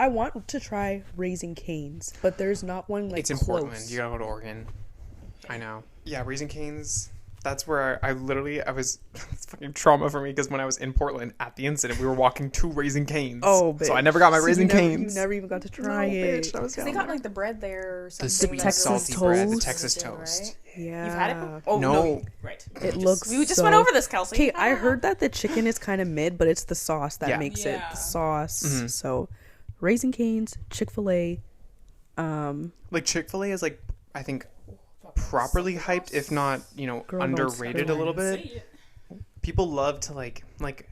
I want to try Raising Cane's, but there's not one like. It's in close. Portland. You gotta go to Oregon. I know. Yeah, Raising Cane's. That's where I was. It's fucking trauma for me because when I was in Portland at the incident, we were walking to Raising Cane's. Oh, bitch. So I never got my Raising You Cane's. never even got to try it. Because they got like the bread there or something. The sweet Texas salty bread, the toast. Texas Right? toast. Yeah. You've had it? Oh No. Right. It looks. We just so... went over this, Kelcey. Okay, I heard that the chicken is kind of mid, but it's the sauce that Yeah. makes it Yeah. the sauce. Mm-hmm. So, Raising Cane's, Chick-fil-A. Like Chick-fil-A is like, I think, properly hyped, if not, Girl, don't underrated a spill little it. bit. People love to like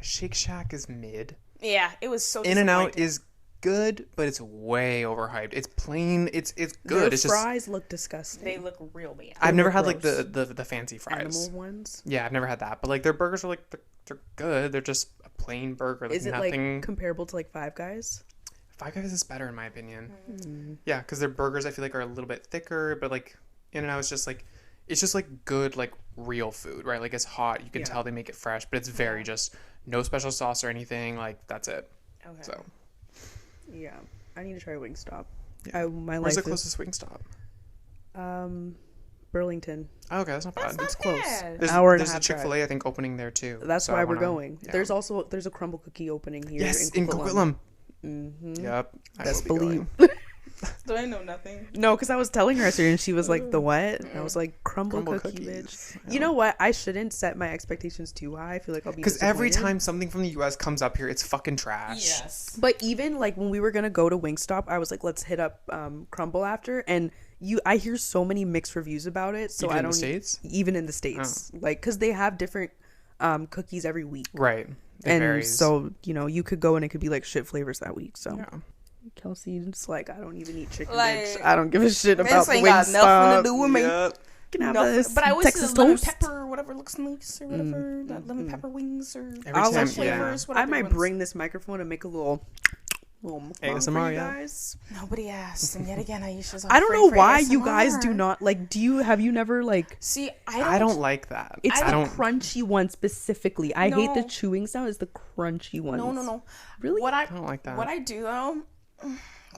Shake Shack is mid. Yeah, it was so In-N-Out disappointing. is good, but it's way overhyped. It's plain. It's Their good. It's just fries look disgusting. They look real bad. I've never look had like gross. the fancy fries. Animal ones. Yeah, I've never had that. But like their burgers are like they're good. They're just a plain burger. Like Is it nothing. like comparable to like Five Guys? Five Guys is better in my opinion. Mm. Yeah, because their burgers I feel like are a little bit thicker, but like In-N-Out is just like it's just like good like real food, right? Like it's hot. You can Yeah. tell they make it fresh, but it's very just no special sauce or anything. Like that's it. Okay. So Yeah, I need to try Wingstop. Yeah. My where's the life closest Wingstop? is Burlington. Oh, okay, that's not bad. That's It's not close. bad. There's Hour and a there's a half drive. Chick-fil-A I think opening there too. That's so why I we're wanna- going. yeah. There's a crumble cookie opening here. Yes, in Coquitlam. Mm-hmm. Yep. I Best will be believe. going. Do I know nothing? No, because I was telling her yesterday, and she was like, "The what?" And I was like, "Crumble cookie, cookies. bitch." You know what? I shouldn't set my expectations too high. I feel like I'll be Because every disappointed. time something from the U.S. comes up here, it's fucking trash. Yes. But even like when we were gonna go to Wingstop, I was like, "Let's hit up Crumble after." And I hear so many mixed reviews about it, so Even I in don't the States? even in the States, like because they have different cookies every week, Right. It and varies. so you could go and it could be like shit flavors that week. So Yeah. Kelsey's like, I don't even eat chicken, Like, bitch. I don't give a shit about the ain't got nothing Wingstop. to do with me. Yep. You can have Nothing. this But I always Texas see the lemon toast. pepper or whatever looks nice or whatever. That lemon pepper wings or Every I'll time, let yeah. flavors. I Whatever might ones. bring this microphone and make a little mukbang for ASMR, you yeah. guys. Nobody asked, and yet again, Aisha's. I don't afraid know for why you guys ASMR. do not like. Have you never like? See, I don't like that. It's I the don't. crunchy one specifically. I hate the No. chewing sound. It's the crunchy ones. No. Really? What I don't like that. What I do though,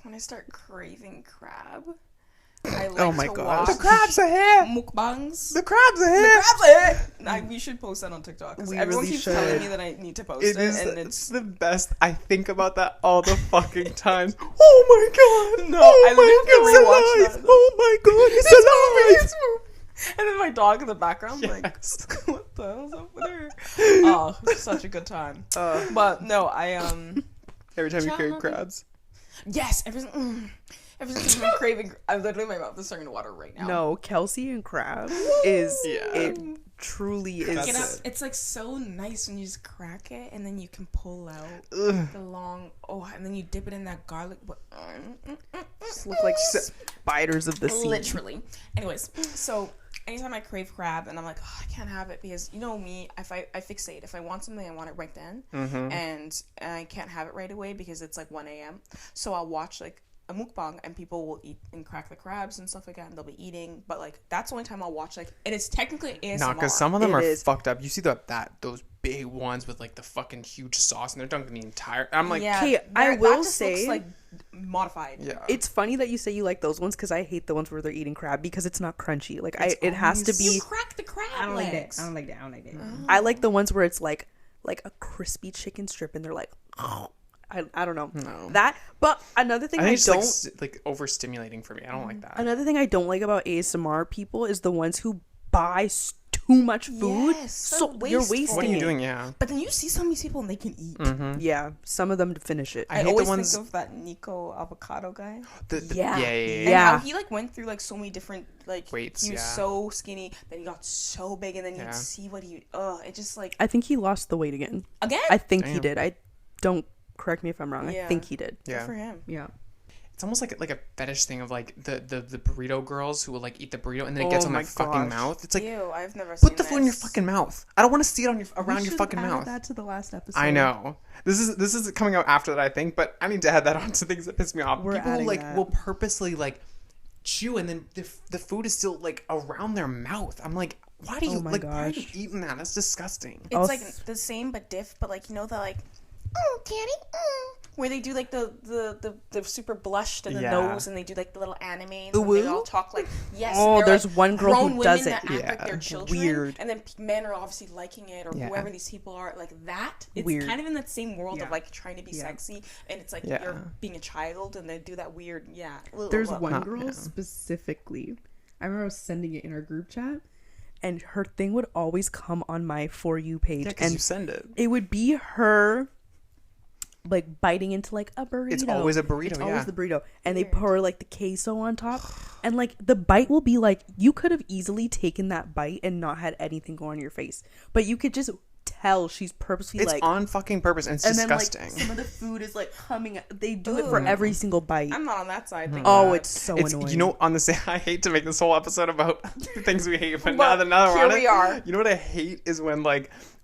when I start craving crab, I like Oh my to gosh. watch The crabs are here. mukbangs. The crabs are The here. crabs are here. We should post that on TikTok. 'Cause We everyone really keeps telling should. me that I need to post It it, is and it's it's the best. I think about that all the fucking times. Oh my god! No, oh I my literally have to rewatch god! It's alive! that. Oh my god! It's alive! and then my dog in the background, Yes. like, what the hell's up with her? Oh, such a good time. But no, Every time you Child. crave crabs. yes, ever since I've been craving, I literally my mouth is starting to water right now. No, Kelcey and crab is Yeah. it truly is. You know, That's it. it's like so nice when you just crack it and then you can pull out Ugh. the long and then you dip it in that garlic. Just look like spiders of the sea. Literally. Anyways, so anytime I crave crab and I'm like, oh, I can't have it because you know me, if I fixate. If I want something, I want it right then, and I can't have it right away because it's like 1 a.m. So I'll watch like a mukbang and people will eat and crack the crabs and stuff like that and they'll be eating, but like that's the only time I'll watch like, and it's technically ASMR. Nah, because some of them It are is. fucked up. You see those big ones with like the fucking huge sauce and they're dunking the entire. I'm like, yeah, Okay, I that will just say- looks like modified. yeah. It's funny that you say you like those ones because I hate the ones where they're eating crab because it's not crunchy. Like it has to You be. crack the crab I don't like that. legs. I don't like that. I don't like that. I like the ones where it's like a crispy chicken strip and they're like. I don't know that, but another thing I I, think it's don't like overstimulating for me. I don't like that. another thing I don't like about ASMR people is the ones who buy too much food, Yes, so so you're wasteful. wasting What are you it. doing? Yeah. But then you see some of these people and they can eat. Yeah, some of them finish it. I hate the always ones- think of that Nico avocado guy. Yeah. Yeah. And Yeah. how he like went through like so many different like Weights, he was yeah. so skinny, then he got so big, and then Yeah. you'd see what he it just like I think he lost the weight again. again. I think he Damn. did. I don't correct me if I'm wrong. I Yeah. think he did. Good Yeah. for him. Yeah. It's almost like a fetish thing of like the burrito girls who will like eat the burrito and then it gets Oh on my their fucking gosh. mouth. It's like Ew, I've never seen put the food in your this. fucking mouth. I don't want to see it on around We your should fucking add mouth. that to the last episode. I know. This is coming out after that, I think, but I need to add that on to things that piss me off. We're People adding like that. will purposely like chew and then the food is still like around their mouth. I'm like, why do you Oh my why are you gosh. eating that? That's disgusting. It's Oh, like the same but diff, but like you know the like oh, daddy, where they do like the super blushed and the nose, and they do like the little animes, and they all talk like there's like one girl who does it. That act like they're children, weird. And then men are obviously liking it, or whoever these people are, like that. It's weird. Kind of in that same world of like trying to be sexy, and it's like you're being a child, and they do that weird. There's one girl specifically. I remember I was sending it in our group chat, and her thing would always come on my For You page, and you send it. It would be her. Like biting into like a burrito. It's always a burrito. It's always the burrito, and they pour like the queso on top, and like the bite will be like you could have easily taken that bite and not had anything go on your face, but you could just tell she's purposely it's on fucking purpose, and it's disgusting. Then, like, some of the food is like coming. They do it for every single bite. I'm not on that side. It's so annoying. You know, honestly, I hate to make this whole episode about the things we hate, but now that here we are. You know what I hate is when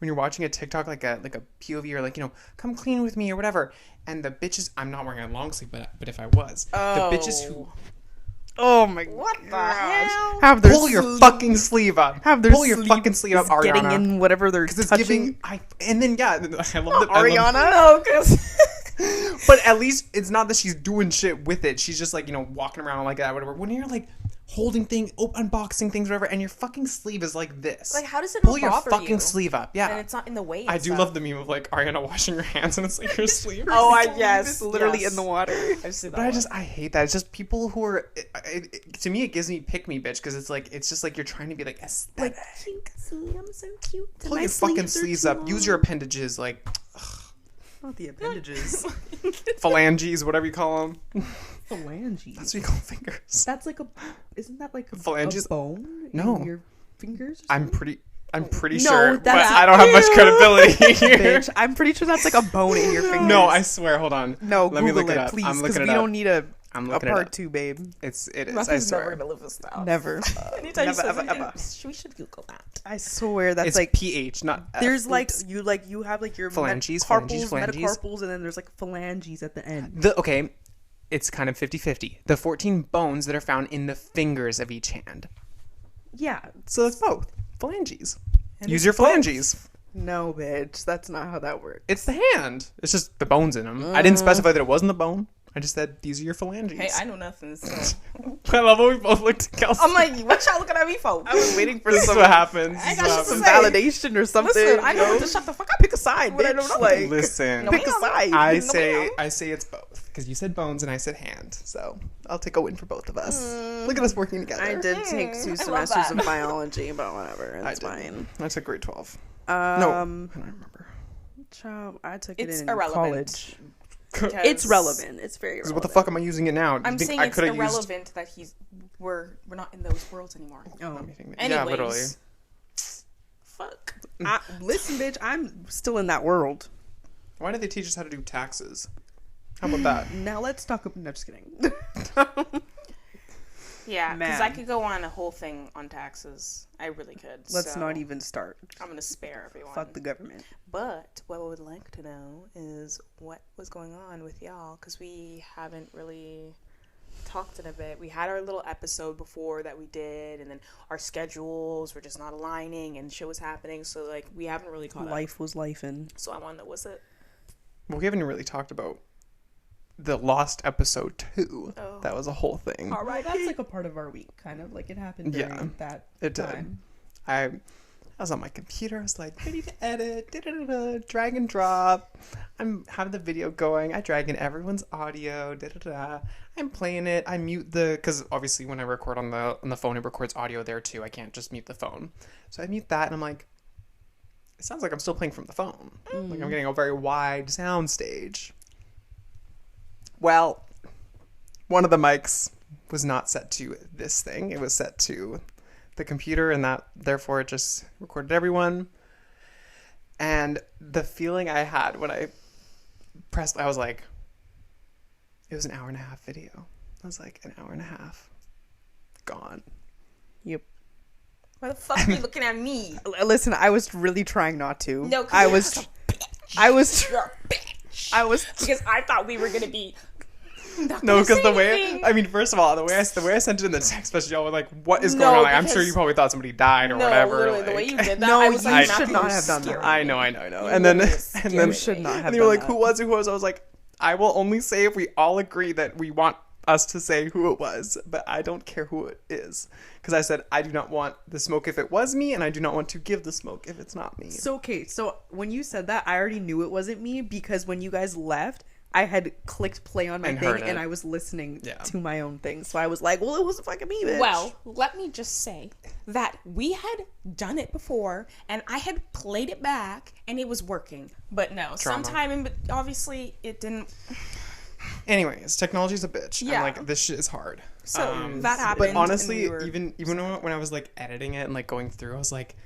you're watching a TikTok like a POV or like, you know, come clean with me or whatever, and the bitches. I'm not wearing a long sleeve, but if I was, the bitches who. Oh my god! What the hell? Have their pull your fucking sleeve up. Pull your fucking sleeve up, Ariana. Getting in whatever they're touching. It's giving. And then I love Ariana. But at least it's not that she's doing shit with it. She's just like, you know, walking around like that, whatever. When you're like holding things, unboxing things, whatever, and your fucking sleeve is like this. Like, how does it pull not your bother fucking you? sleeve up? Yeah, and it's not in the way. I do love the meme of like Ariana washing her hands and it's like her sleeve. It's literally in the water. I've seen that. But I hate that. It's just people who are. To me, it gives me pick me bitch because it's just like you're trying to be like aesthetic. Like cute. See, I'm so cute. Pull your fucking sleeves up. Use your appendages like. Not the appendages. Phalanges, whatever you call them. Phalanges. That's what you call fingers. That's like isn't that like phalanges? A bone? No. In your fingers? I'm pretty sure, but that's I don't have much credibility here. Bitch, I'm pretty sure that's like a bone in your fingers. No, I swear. Hold on. No, let me look Google it up. please, I'm looking it up. we don't need a part 2, babe. It is. Nothing's I swear. never gonna live this down. Never. Anytime Never, you ever. we should Google that. I swear that's it's like PH, not F. there's like you have like your phalanges, metacarpals, and then there's like phalanges at the end. It's kind of 50-50. The 14 bones that are found in the fingers of each hand. Yeah. So that's both. Phalanges. And use your phalanges. Both. No, bitch. That's not how that works. It's the hand. It's just the bones in them. I didn't specify that it wasn't the bone. I just said these are your phalanges. Hey, I know nothing. So. I love how we both looked at Kelcey. I'm like, what y'all looking at me for? I was waiting for this is what happens. I got some validation or something. Listen, I know to shut the fuck up. Pick a side, bitch. Listen, pick a side. I say it's both because you said bones and I said hand. So I'll take a win for both of us. Look at us working together. I did take 2 semesters of biology, but whatever, it's fine. I took grade 12. No, I don't remember. Child, I took it in irrelevant. College. It's relevant. It's very relevant. What the fuck am I using it now? I'm saying it's irrelevant that we're not in those worlds anymore. Oh. Anyways. Yeah, literally. Fuck. Listen, bitch, I'm still in that world. Why did they teach us how to do taxes? How about that? Now let's talk about... No, just kidding. Yeah, because I could go on a whole thing on taxes. I really could. Let's not even start. I'm going to spare everyone. Fuck the government. But what I would like to know is what was going on with y'all, because we haven't really talked in a bit. We had our little episode before that we did, and then our schedules were just not aligning, and shit was happening, so, like, we haven't really caught up. Life was lifing. So I want to know, what's it? Well, we haven't really talked about the lost episode 2. Oh. That was a whole thing. All right, that's like a part of our week, kind of. Like, it happened during that time. I was on my computer. I was like, ready to edit, drag and drop. I'm having the video going. I drag in everyone's audio. I'm playing it. I mute because obviously when I record on the phone, it records audio there too. I can't just mute the phone. So I mute that, and I'm like, it sounds like I'm still playing from the phone. Like I'm getting a very wide sound stage. Well, one of the mics was not set to this thing. It was set to the computer, and that therefore it just recorded everyone. And the feeling I had when I pressed, I was like, it was an 1.5 hour video. I was like, 1.5 hour gone. Yep. Why the fuck are you looking at me? Listen, I was really trying not to. No, I was you're a bitch. I was because I thought we were gonna be No, because the way, I mean, first of all, the way I sent it in the text message, y'all were like, what is going on? Like, I'm sure you probably thought somebody died or whatever. Literally, like, the way you did that, No, I was like, you should not have done that. I know. And then You should not have and they were like, done who was it? Who was it? I was like, I will only say if we all agree that we want us to say who it was, but I don't care who it is. Because I said, I do not want the smoke if it was me, and I do not want to give the smoke if it's not me. So, okay, so when you said that, I already knew it wasn't me because when you guys left, I had clicked play on my thing and I was listening to my own thing. So I was like, well, it wasn't fucking me, bitch. Well, let me just say that we had done it before and I had played it back and it was working. But no, obviously it didn't. Anyways, technology's a bitch. Yeah. And like, this shit is hard. So that happened. But honestly, even when I was like editing it and like going through, I was like,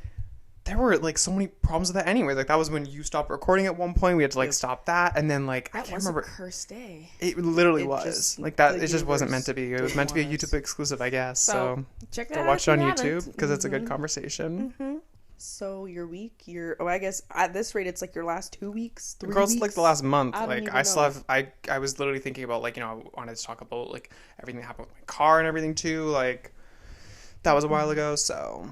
there were like so many problems with that anyway. Like that was when you stopped recording at one point. We had to like stop that, and then like I can't remember. A cursed day. It literally was like that. It just wasn't meant to be. It was meant to be a YouTube exclusive, I guess. So check that go out. Watch it on YouTube because it's a good conversation. So your week, I guess at this rate, it's like your last 2 weeks, 3 Girls, weeks? like the last month. I Like I still have. I was literally thinking about like I wanted to talk about like everything that happened with my car and everything too. Like that was a while ago. So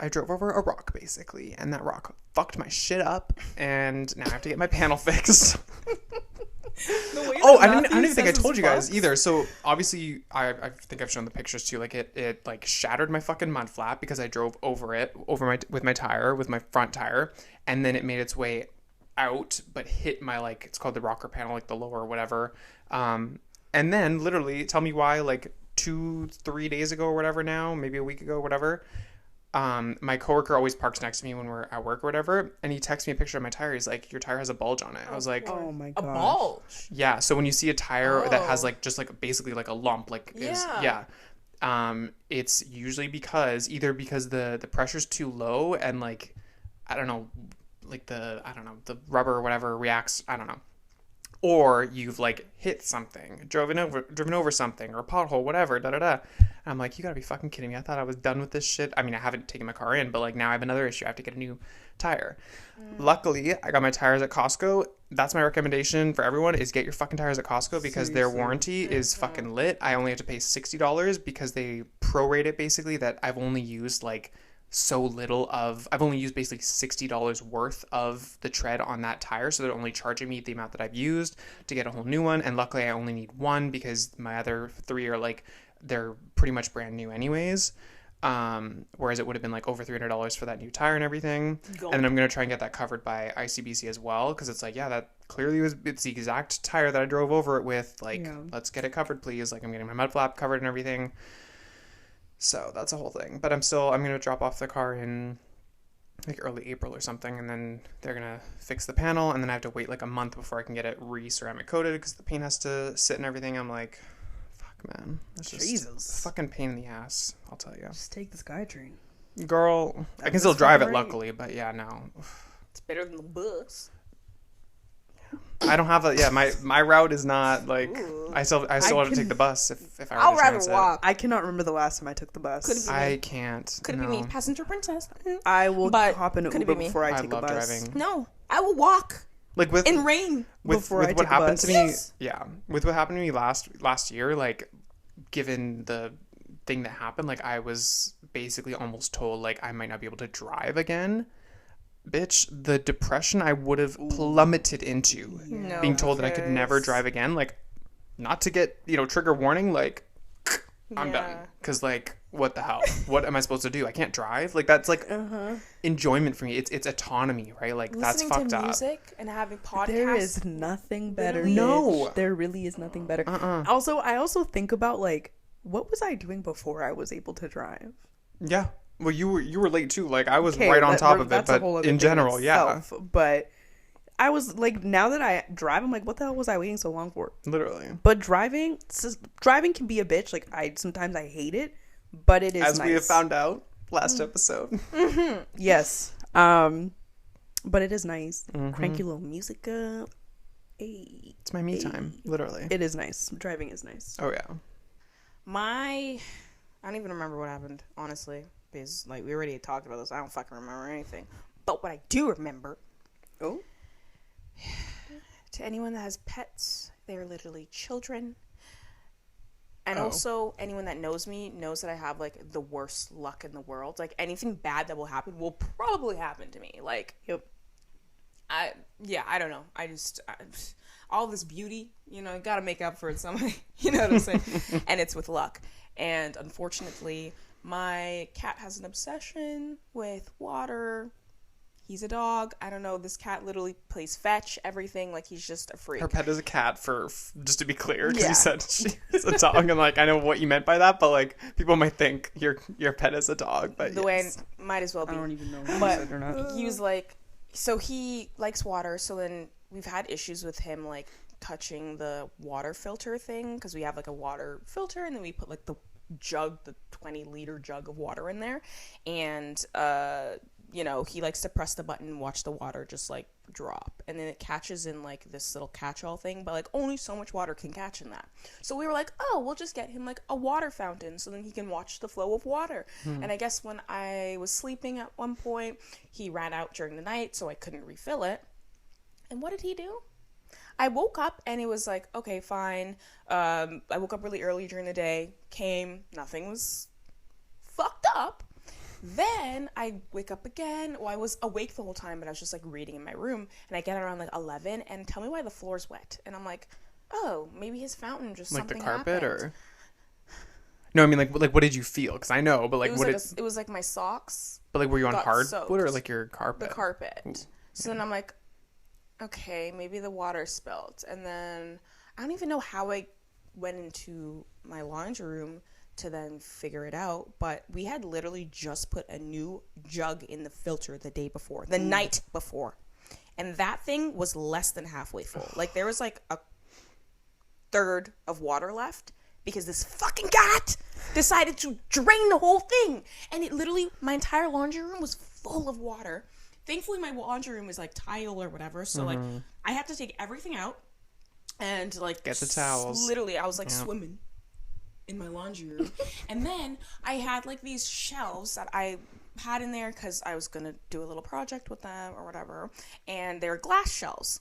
I drove over a rock basically, and that rock fucked my shit up, and now I have to get my panel fixed. I didn't even think I told you guys either. So obviously, I think I've shown the pictures too. Like it like shattered my fucking mud flap because I drove over it with my front tire, and then it made its way out, but hit my like it's called the rocker panel, like the lower whatever. And then literally, tell me why, like 2-3 days ago or whatever now, maybe a week ago, whatever. My coworker always parks next to me when we're at work or whatever, and he texts me a picture of my tire. He's like, your tire has a bulge on it. I was like, oh my god, a bulge. Yeah, so when you see a tire that has like just like basically like a lump, like it's usually because the pressure's too low and like I don't know, the rubber or whatever reacts, I don't know. Or you've like hit something, driven over something, or a pothole, whatever, And I'm like, you gotta be fucking kidding me. I thought I was done with this shit. I mean, I haven't taken my car in, but like now I have another issue. I have to get a new tire. Luckily, I got my tires at Costco. That's my recommendation for everyone is get your fucking tires at Costco because their warranty is fucking lit. I only have to pay $60 because they prorate it basically that I've only used like I've only used basically $60 worth of the tread on that tire, so they're only charging me the amount that I've used to get a whole new one, and luckily I only need one because my other 3 are like they're pretty much brand new anyways, whereas it would have been like over $300 for that new tire and everything. And then I'm going to try and get that covered by ICBC as well because it's like, yeah, that clearly it's the exact tire that I drove over it with, like let's get it covered please, like I'm getting my mud flap covered and everything. So that's a whole thing. But I'm going to drop off the car in like early April or something. And then they're going to fix the panel. And then I have to wait like a month before I can get it re-ceramic coated because the paint has to sit and everything. I'm like, fuck, man. That's just a fucking pain in the ass, I'll tell you. Just take the SkyTrain. Girl, I can still drive it luckily. But yeah, no. It's better than the bus. I don't have my route is not like I still have to take the bus if I were to transit. Walk. I cannot remember the last time I took the bus. I can't. Could be me, passenger princess. I will hop in an Uber before I take a bus. Driving. No, I will walk. Like in rain with what happened to me. Yeah, with what happened to me last year, like given the thing that happened, like I was basically almost told like I might not be able to drive again. Bitch, the depression I would have plummeted into being told that I could never drive again, like not to get trigger warning, like I'm done because like what the hell, what am I supposed to do? I can't drive, like that's like enjoyment for me. It's autonomy, right? Like listening that's fucked to up. Music and having podcasts, there is nothing better. No, there really is nothing better. Also, I also think about like what was I doing before I was able to drive? Yeah. Well, you were late too. Like I was right on top of it, but in general, But I was like, now that I drive, I'm like, what the hell was I waiting so long for? Literally. But driving can be a bitch. Like sometimes I hate it, but it is as nice. we have found out last episode. Yes. But it is nice. Cranky little music up. Hey. It's my me time. Literally. It is nice. Driving is nice. Oh yeah. I don't even remember what happened, honestly. Because, like, we already talked about this. I don't fucking remember anything. But what I do remember... Oh? To anyone that has pets, they are literally children. And also, anyone that knows me knows that I have, like, the worst luck in the world. Like, anything bad that will happen will probably happen to me. Like, Yep. I don't know. All this beauty, you know, you gotta make up for it somehow. You know what I'm saying? And it's with luck. And unfortunately, my cat has an obsession with water. He's a dog. I don't know. This cat literally plays fetch, everything. Like, he's just a freak. Her pet is a cat, just to be clear, because you said she's a dog, and, like, I know what you meant by that, but, like, people might think your pet is a dog, but the way might as well be. I don't even know if But you said or not. he was like, so he likes water, so then we've had issues with him, like, touching the water filter thing, because we have, like, a water filter, and then we put, like, the 20-liter jug of water in there, and you know, he likes to press the button and watch the water just, like, drop. And then it catches in, like, this little catch-all thing, but, like, only so much water can catch in that. So we were like, oh, we'll just get him, like, a water fountain so then he can watch the flow of water. And I guess when I was sleeping at one point, he ran out during the night, so I couldn't refill it. And what did he do? I woke up and it was like, okay, fine. I woke up really early during the day, came, nothing was fucked up. Then I wake up again. Well, I was awake the whole time, but I was just, like, reading in my room. And I get around, like, 11, and tell me why the floor's wet. And I'm like, oh, maybe his fountain just like the something carpet, happened. or no? I mean, like what did you feel? Because I know, but, like, It was like my socks. But, like, were you on got hardwood or, soaked. like, your carpet? The carpet. Ooh. So then I'm like, okay, maybe the water spilled. And then I don't even know how I went into my laundry room to then figure it out, but we had literally just put a new jug in the filter the night before, and that thing was less than halfway full. Like, there was, like, a third of water left because this fucking cat decided to drain the whole thing, and it literally, my entire laundry room was full of water. Thankfully, my laundry room is, like, tile or whatever, so like, I had to take everything out and, like, Get the towels. Literally, I was, like, swimming in my laundry room. And then I had, like, these shelves that I had in there because I was gonna do a little project with them or whatever, and they're glass shelves,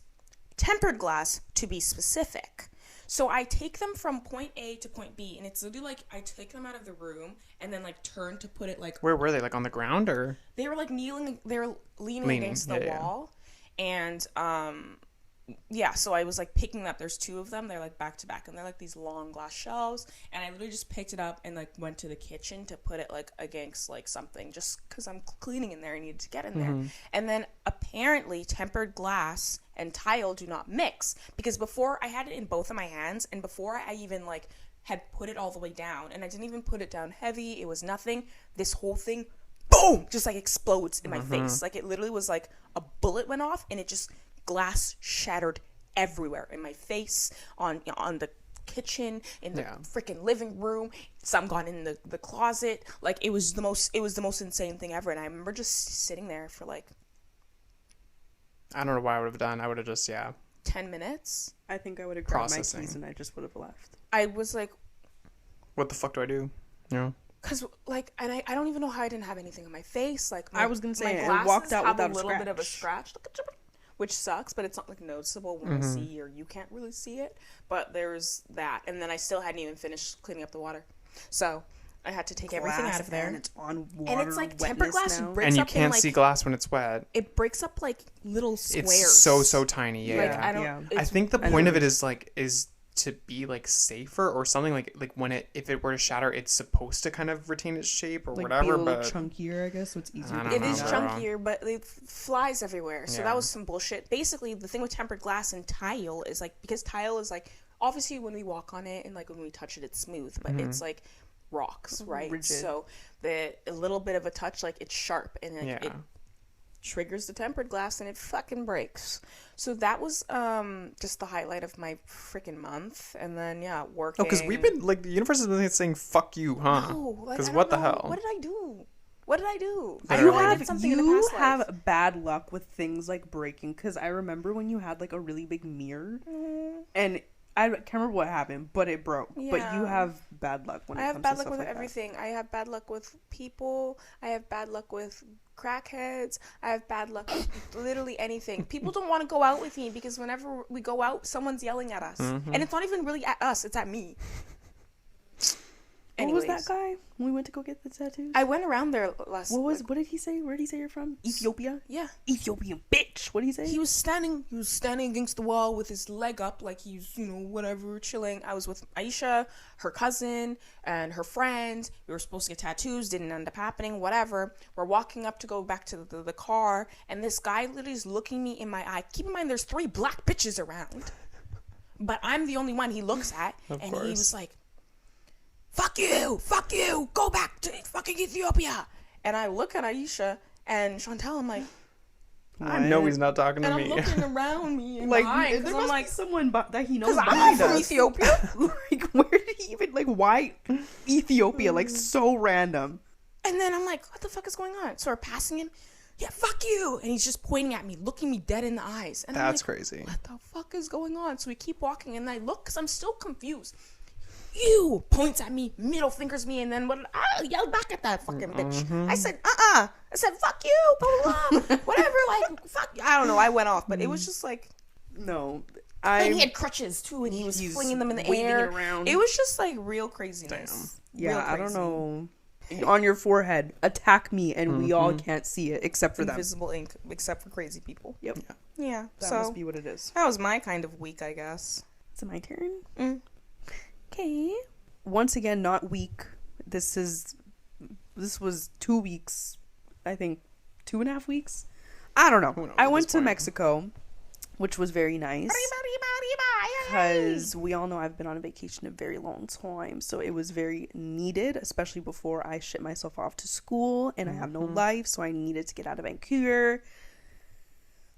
tempered glass to be specific. So I take them from point A to point B, and it's literally like I take them out of the room and then, like, turn to put it, like, Where were they? Like, on the ground, or they were, like, leaning against the wall. And yeah, so I was, like, picking up. There's two of them. They're, like, back to back, and they're, like, these long glass shelves. And I literally just picked it up and, like, went to the kitchen to put it, like, against, like, something, just because I'm cleaning in there. I needed to get in there. And then apparently tempered glass and tile do not mix, because before I had it in both of my hands, and before I even, like, had put it all the way down, and I didn't even put it down heavy. It was nothing. This whole thing, boom, just, like, explodes in my face. Like, it literally was like a bullet went off, and it just glass shattered everywhere, in my face, on the kitchen, in the freaking living room. Some got in the closet. Like, it was the most insane thing ever. And I remember just sitting there for, like, I don't know what I would have done. I would have just 10 minutes. I think I would have grabbed my Processing. keys and I just would have left. I was like, what the fuck do I do? Yeah. because, like, and I don't even know how I didn't have anything on my face. Like, I was gonna say, my and glasses walked out have without a a little bit of a scratch. scratch, which sucks, but it's not, like, noticeable when I see, or you can't really see it. But there's that, and then I still hadn't even finished cleaning up the water, so I had to take everything out of there. And it's on water. And it's, like, tempered glass now. breaks And you up in, can't like, see glass when it's wet. it breaks up, like, little squares. It's so tiny. Yeah. Like, I don't. Yeah. I It's, think the point of it is to be, like, safer or something, like when if it were to shatter, it's supposed to kind of retain its shape or Like, whatever. be a little But chunkier, I guess, so it's easier. I to don't it know, is bro. chunkier, but it flies everywhere. So Yeah. that was some bullshit. Basically, the thing with tempered glass and tile is, like, because tile is, like, obviously when we walk on it and, like, when we touch it, it's smooth, but it's, like, rocks, right? Rigid. So a little bit of a touch, like, it's sharp, and then Yeah. it triggers the tempered glass and it fucking breaks. So that was just the highlight of my freaking month. And then working. Oh, because we've been, like, the universe has been saying "fuck you," huh? No, like, Because I what don't the know. hell? What did I do? What did I do? I Literally. know I did something in the You past life. have bad luck with things like breaking, because I remember when you had, like, a really big mirror, and I can't remember what happened, but it broke. But you Yeah. have bad luck when it I have comes bad to luck stuff with like that. everything. I have bad luck with people. I have bad luck with crackheads. I have bad luck with literally anything. People don't want to go out with me because whenever we go out, someone's yelling at us. And it's not even really at us, it's at me. Anyways, What was that guy when we went to go get the tattoos? I went around there last. What did he say? Where did he say you're from? Ethiopia. Yeah. Ethiopian bitch. What did he say? He was standing against the wall with his leg up, like he's, whatever, chilling. I was with Aiesha, her cousin, and her friend. We were supposed to get tattoos, didn't end up happening, whatever. We're walking up to go back to the car, and this guy literally is looking me in my eye. Keep in mind, there's 3 black bitches around, but I'm the only one he looks at, and he was like, fuck you, go back to fucking Ethiopia. And I look at Aiesha and Chantel, I'm like, I know he's not talking to and me. I'm looking around me in like, my there I'm must like, be someone that he knows. because I'm not from us. Ethiopia. Like, where did he even, like, why Ethiopia? Like, so random. And then I'm like, what the fuck is going on? So we're passing him. Yeah, fuck you. And he's just pointing at me, looking me dead in the eyes. And That's I'm like, crazy. What the fuck is going on? So we keep walking, and I look because I'm still confused. You points at me, middle fingers me, and then I yelled back at that fucking bitch. I said, I said, fuck you, blah, blah, blah. Whatever, like, fuck. I don't know. I went off, but it was just like, No, and he had crutches too, and he was flinging them in the air. Around. It was just like real craziness. Yeah, Real I don't crazy. know. On your forehead, attack me, and we all can't see it except for them. Invisible ink, except for crazy people. Yep, Yeah, that so must be what it is. that was my kind of week, I guess. Is it my turn? Mm. Okay. Once again, not week. This was 2 weeks. I think 2.5 weeks. I don't know. Who knows I at went this to point? Mexico, which was very nice. Because we all know I've been on a vacation a very long time, so it was very needed, especially before I ship myself off to school and I have no life, so I needed to get out of Vancouver.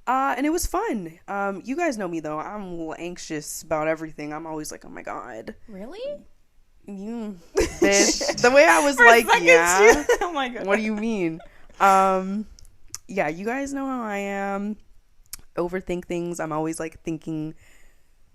And it was fun. You guys know me though. I'm a little anxious about everything. I'm always like, oh my god, Really? you bitch. The way I was like, yeah. Oh my god. What do you mean? Yeah, you guys know how I am. Overthink things. I'm always like thinking,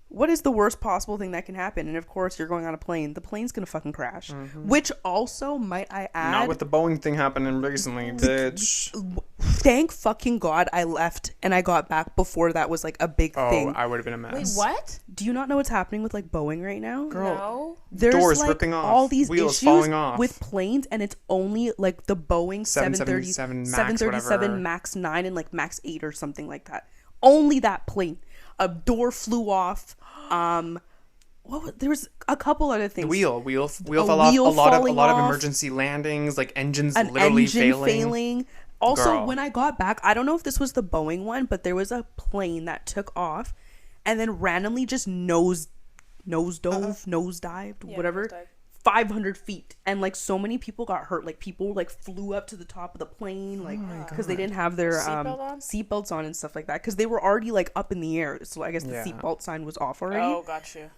what is the worst possible thing that can happen? And of course, you're going on a plane. The plane's gonna fucking crash. Which also, might I add, Not with the Boeing thing happening recently, bitch. thank fucking God I left and I got back before that was like a big thing. I would have been a Wait, mess. what? Do you not know what's happening with like Boeing right now? Girl. No. There's Doors like ripping off, all these wheels issues falling off. with planes, and it's only like the Boeing 737 Max, 737 whatever. Max 9 and like Max 8 or something like that. Only that plane. A door flew off. There was a couple other things. Wheel fell off. wheel A lot falling of off. emergency landings, like engines An literally engine failing. Also, Girl. when I got back, I don't know if this was the Boeing one, but there was a plane that took off and then randomly just nosedived, whatever, nosedived. 500 feet. And like so many people got hurt. Like people like flew up to the top of the plane, like because they didn't have their seatbelts on and stuff like that. Because they were already like up in the air. So I guess the seatbelt sign was off already. Oh, got you.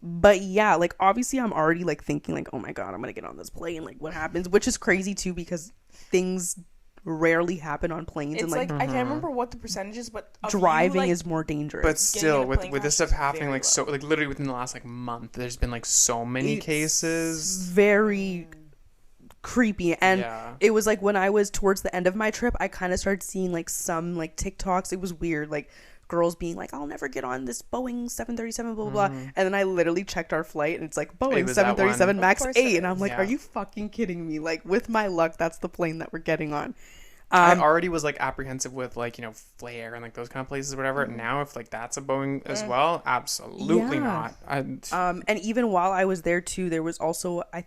But yeah, like obviously I'm already like thinking like, oh my god, I'm gonna get on this plane, like what happens, which is crazy too because things rarely happen on planes. It's and like I can't remember what the percentage is, but of driving you, like, is more dangerous. But still, in a with plane this crash stuff is happening, very like so, like literally within the last like month, there's been like so many It's cases. very creepy. And Yeah. it was like when I was towards the end of my trip, I kind of started seeing like some like TikToks. It was weird, like girls being like, I'll never get on this Boeing 737 blah blah blah. And then I literally checked our flight and it's like Boeing was that 737 one. Max Of course 8 it and I'm is. like, Yeah. are you fucking kidding me? Like with my luck, that's the plane that we're getting on. I already was like apprehensive with like, you know, Flair and like those kind of places or whatever. Now if like that's a Boeing as well, absolutely Yeah. not. And even while I was there too, there was also, I'm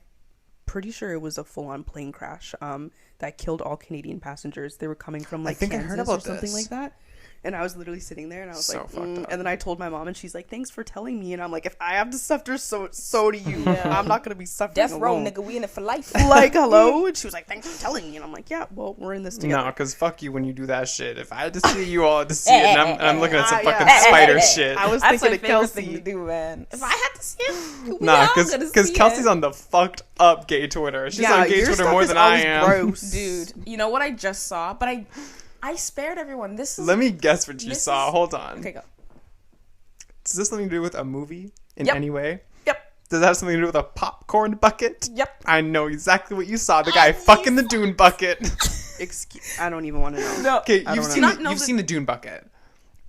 pretty sure it was a full-on plane crash that killed all Canadian passengers. They were coming from like think I Kansas heard or about something this. like that. And I was literally sitting there and I was So like, fucked up. and then I told my mom and she's like, thanks for telling me. And I'm like, if I have to suffer, so do you. I'm not going to be suffering death row, alone. nigga. We in it for life. Like, hello? And she was like, thanks for telling me. And I'm like, yeah, well, we're in this together. No, because fuck you when you do that shit. If I had to see you all had to see it, and I'm looking at some Yeah. fucking spider shit. I was That's my thinking favorite of thing to Kelcey. do, man. If I had to see it, Nah, because Kelsey's on the fucked up gay Twitter. She's on gay your Twitter stuff more is than I always am. gross. Dude, you know what I just saw? But I spared everyone. This is Let me guess what you This saw. is- Hold on. okay. Go. Does this something to do with a movie in Yep. any way? Yep. Does that have something to do with a popcorn bucket? Yep. I know exactly what you saw. The guy fucking the dune bucket. I don't even want to know. No. Okay, I you've don't seen know. you've seen the dune bucket.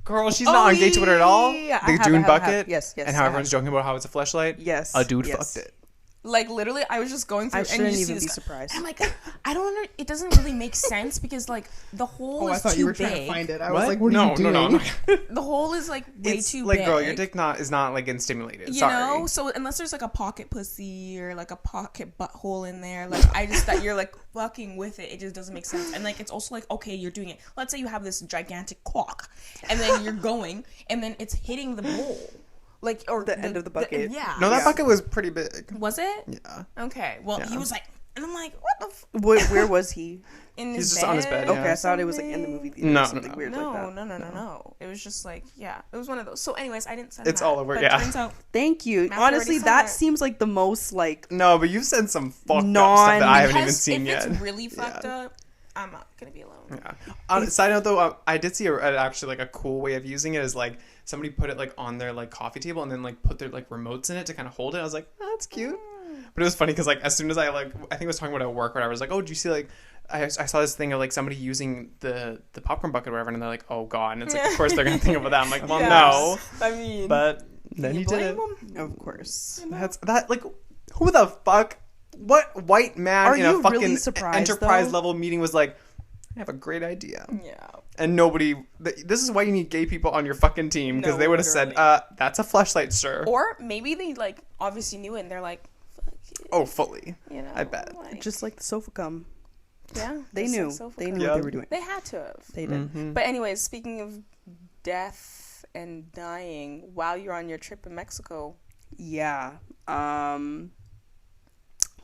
Girl, she's not on gay Twitter at all. yeah, The I have, dune I have. bucket. Yes, And I how have. everyone's joking about how it's a fleshlight. Yes. A dude yes. fucked it. Like, literally, I was just going through, I and shouldn't you see even this be guy. surprised. I'm like, I don't know. It doesn't really make sense because, like, the hole is too big. it. I What? was like, what are you doing? No. The hole is, like, way It's too like, big. girl, your dick is not like getting stimulated. You Sorry. know? So, unless there's, like, a pocket pussy or, like, a pocket butthole in there, like, I just that you're, like, fucking with it. It just doesn't make sense. And, like, it's also, like, okay, you're doing it. Let's say you have this gigantic cock, and then you're going, and then it's hitting the bowl. Like, or The end of the bucket. Yeah. No, that bucket was pretty big. Was it? Yeah. Okay. Well, he Yeah. was like, and I'm like, what the Where was he? in He's his just bed? on his bed, Okay, yeah. I thought it was like in the movie theater No, or no, something no. weird No, like that. no. It was just like, yeah, it was one of those. So, anyways, I didn't send It's that, all over, but yeah. Turns out, Thank you. Matthew Honestly, already that saw it. seems like the most like No, but you've sent some fucked up stuff that I haven't even because seen if yet. it's really fucked up, I'm not gonna be alone. Yeah. On side note though, I did see actually like a cool way of using it is like somebody put it like on their like coffee table and then like put their like remotes in it to kind of hold it. I was like, oh, that's cute. But it was funny because like as soon as I think I was talking about it at work or whatever, I was like, oh, did you see like I saw this thing of like somebody using the popcorn bucket or whatever, and they're like, oh god, and it's like of course they're gonna think about that. I'm like, well, no, I mean, but then you did it. blame them? of course. That's that like who the fuck? What white man Are in a you fucking really surprised, enterprise though? level meeting was like, I have a great idea. Yeah. And nobody. This is why you need gay people on your fucking team because No, they would have said, literally. "That's a flashlight, sir." Or maybe they like obviously knew it, and they're like, fuck it. Oh, fully. You know, I bet. Like, Just like the sofa cum. yeah, They just knew. like sofa They cum. knew Yeah. what they were doing. They had to have. They did. Mm-hmm. But anyways, speaking of death and dying, while you're on your trip in Mexico, Yeah.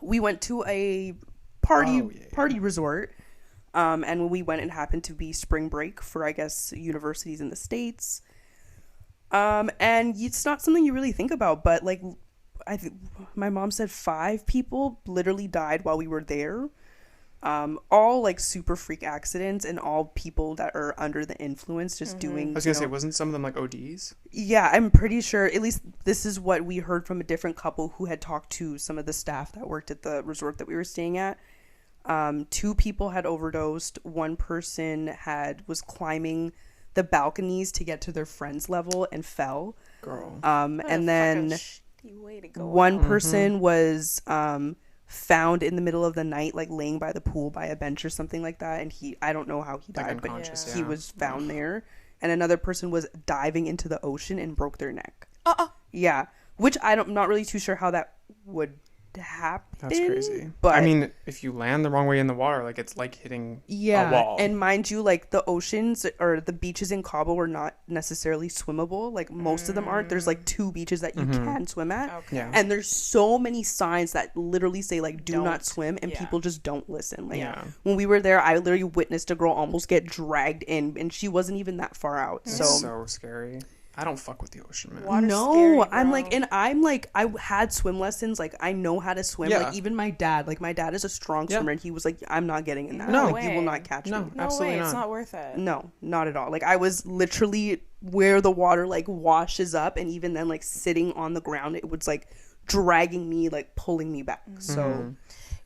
We went to a party resort. And when we went, it happened to be spring break for, I guess, universities in the States. And it's not something you really think about, but like, my mom said 5 people literally died while we were there. All like super freak accidents and all people that are under the influence just doing. I was gonna say, wasn't some of them like ODs? Yeah, I'm pretty sure, at least this is what we heard from a different couple who had talked to some of the staff that worked at the resort that we were staying at. 2 people had overdosed. 1 person was climbing the balconies to get to their friend's level and fell. Girl. And then way to go. 1 person was found in the middle of the night, like laying by the pool by a bench or something like that. And I don't know how he Like died, but unconscious, he yeah. was found there. And another person was diving into the ocean and broke their neck. Yeah, which I'm not really too sure how that would happen. That's crazy. But I mean, if you land the wrong way in the water, like it's like hitting yeah, a wall. and mind you, like the oceans or the beaches in Cabo are not necessarily swimmable. Like most of them aren't. There's like 2 beaches that you can swim at. Okay. Yeah. And there's so many signs that literally say like do not Don't. swim, and Yeah. people just don't listen. Like Yeah. when we were there, I literally witnessed a girl almost get dragged in, and she wasn't even that far out. It's so scary. I don't fuck with the ocean, man. Water's No, scary, I'm bro. like, and I'm like, I had swim lessons. Like, I know how to swim. Yeah. Like, even my dad is a strong Yeah. swimmer, and he was like, I'm not getting in that. No Like, you will way. not catch No. me. No Absolutely way, it's not. not worth it. No, not at all. Like, I was literally where the water like washes up, and even then, like sitting on the ground, it was like dragging me, like pulling me back. So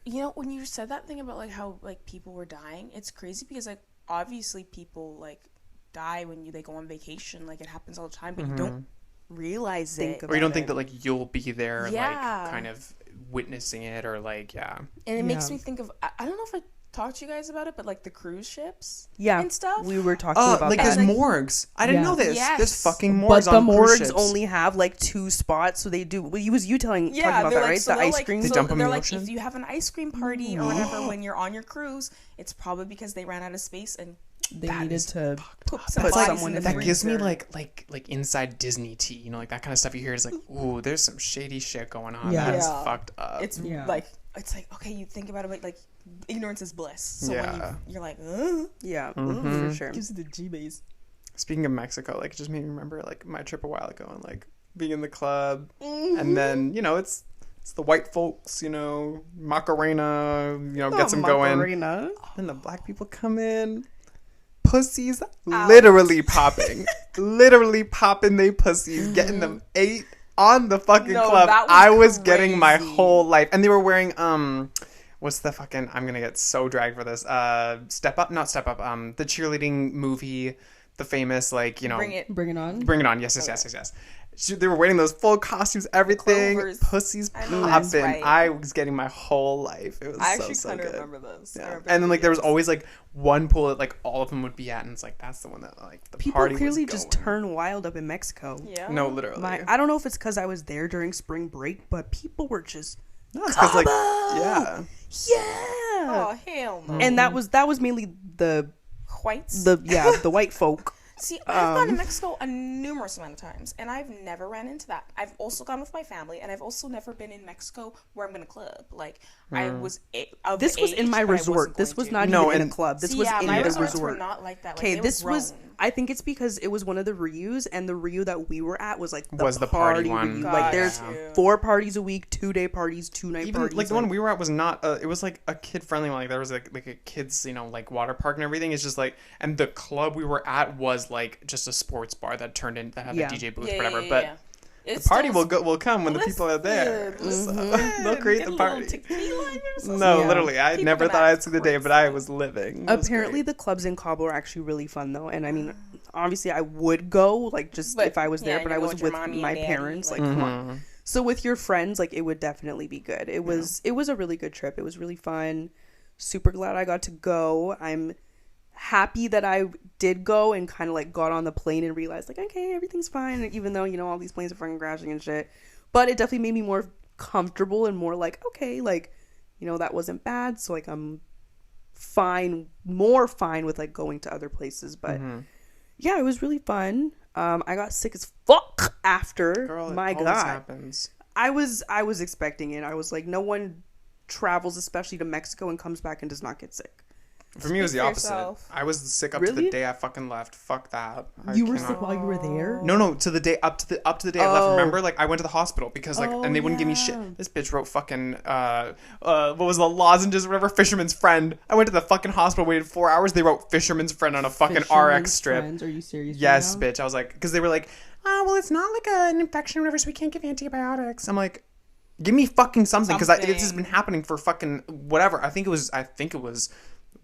You know, when you said that thing about like how like people were dying, it's crazy because like obviously people like die when they go on vacation. Like it happens all the time, but you don't realize Think it. of Or you don't about think it. that like you'll be there, Yeah. like kind of witnessing it, or like And it makes Yeah. me think of I don't know if I talked to you guys about it, but like the cruise ships yeah, and stuff. we were talking Oh, about like that. there's morgues. I didn't Yeah. know this. Yes. There's fucking But morgues the on cruise morgues ships. only have like 2 spots, so they do. Well, you talking Yeah, about they're that, like, right? so The they'll, ice like, cream. They so dump 'em in they're the like, ocean? if you have an ice cream party or whatever when you're on your cruise, it's probably because they ran out of space and They that needed is to put some put bodies someone in in the there. That gives me freezer. like inside Disney tea, you know, like that kind of stuff you hear is like, ooh, there's some shady shit going on. Yeah. That's Yeah. fucked up. It's Yeah. like it's like okay, you think about it, but like ignorance is bliss. So Yeah. when you're like, yeah, Mhm. for sure. gives you the G-base. Speaking of Mexico, like it just made me remember like my trip a while ago and like being in the club, and then you know it's the white folks, you know, Macarena, you know, gets them going, Macarena. and the black people come in, pussies literally popping, literally popping they pussies, getting them ate on the fucking No, club. that was I was getting my crazy. whole life, and they were wearing what's the fucking, I'm gonna get so dragged for this, Step Up, not Step Up, the cheerleading movie, the famous, like, you know, Bring it. Bring it on. Bring It On, yes. They were wearing those full costumes, everything. Clovers. Pussies I know, that's popping. right. I was getting my whole life. It was I so actually kind good. of remember those. Yeah. And then like there was always like one pool that like all of them would be at, and it's like that's the one that like the People party clearly was just going. turn wild up in Mexico. Yeah. No, literally. I don't know if it's because I was there during spring break, but people were just No, it's because like Cabo! yeah. yeah. Oh hell no. And that was mainly the Whites. the white folk. See, I've gone to Mexico a numerous amount of times, and I've never ran into that. I've also gone with my family, and I've also never been in Mexico where I'm in a club. Like, I was of This was in age, my but I wasn't resort. This going was to. not No, even in a and- club. This See, was yeah, in my the resorts were resort. not like that. Like, Okay, they this were was. grown. I think it's because it was one of the Ryus, and the Ryu that we were at was like the Was the party one. Ryu. Got Like, there's you. 4 parties a week, 2-day parties, 2-night Even parties. like the one we were at was not. It was like a kid friendly one. Like there was like a kids like water park and everything. It's just like, and the club we were at was like just a sports bar that turned in that had Yeah. a DJ booth, Yeah, whatever. yeah, but yeah. the It's party still- will come when the people are there. Listen, So, listen. they'll create Get the a little party. tequila in your system. No, Yeah. literally, I People never can thought I'd act see the day, but I crazy. was living. It was Apparently, great. the clubs in Cabo are actually really fun though, and I mean, obviously, I would go like just But, if I was there, yeah, but you I go was with your with mommy my and daddy, parents. Like, like- come on. So with your friends, like, it would definitely be good. It was a really good trip. It was really fun. Super glad I got to go. I'm happy that I did go and kind of like got on the plane and realized like, okay, everything's fine, even though all these planes are fucking crashing and shit. But it definitely made me more comfortable and more like, okay, like, that wasn't bad. So like I'm more fine with like going to other places. But yeah, it was really fun. I got sick as fuck after. Girl, My it always God. happens. I was expecting it. I was like, no one travels, especially to Mexico, and comes back and does not get sick. For me, it was the for opposite. yourself. I was sick up to Really? the day I fucking left. Fuck that. You were sick while you were there? No, to the day up to the day I left. Remember, like I went to the hospital because like, and they wouldn't give me shit. yeah. This bitch wrote fucking what was the lozenges, or whatever, fisherman's friend. I went to the fucking hospital, waited 4 hours. They wrote fisherman's friend on a fucking RX strip. Friends? Are you serious? Yes, right now? bitch. I was like, because they were like, oh, well, it's not like an infection or whatever, so we can't give antibiotics. I'm like, give me fucking something, because this has been happening for fucking whatever. I think it was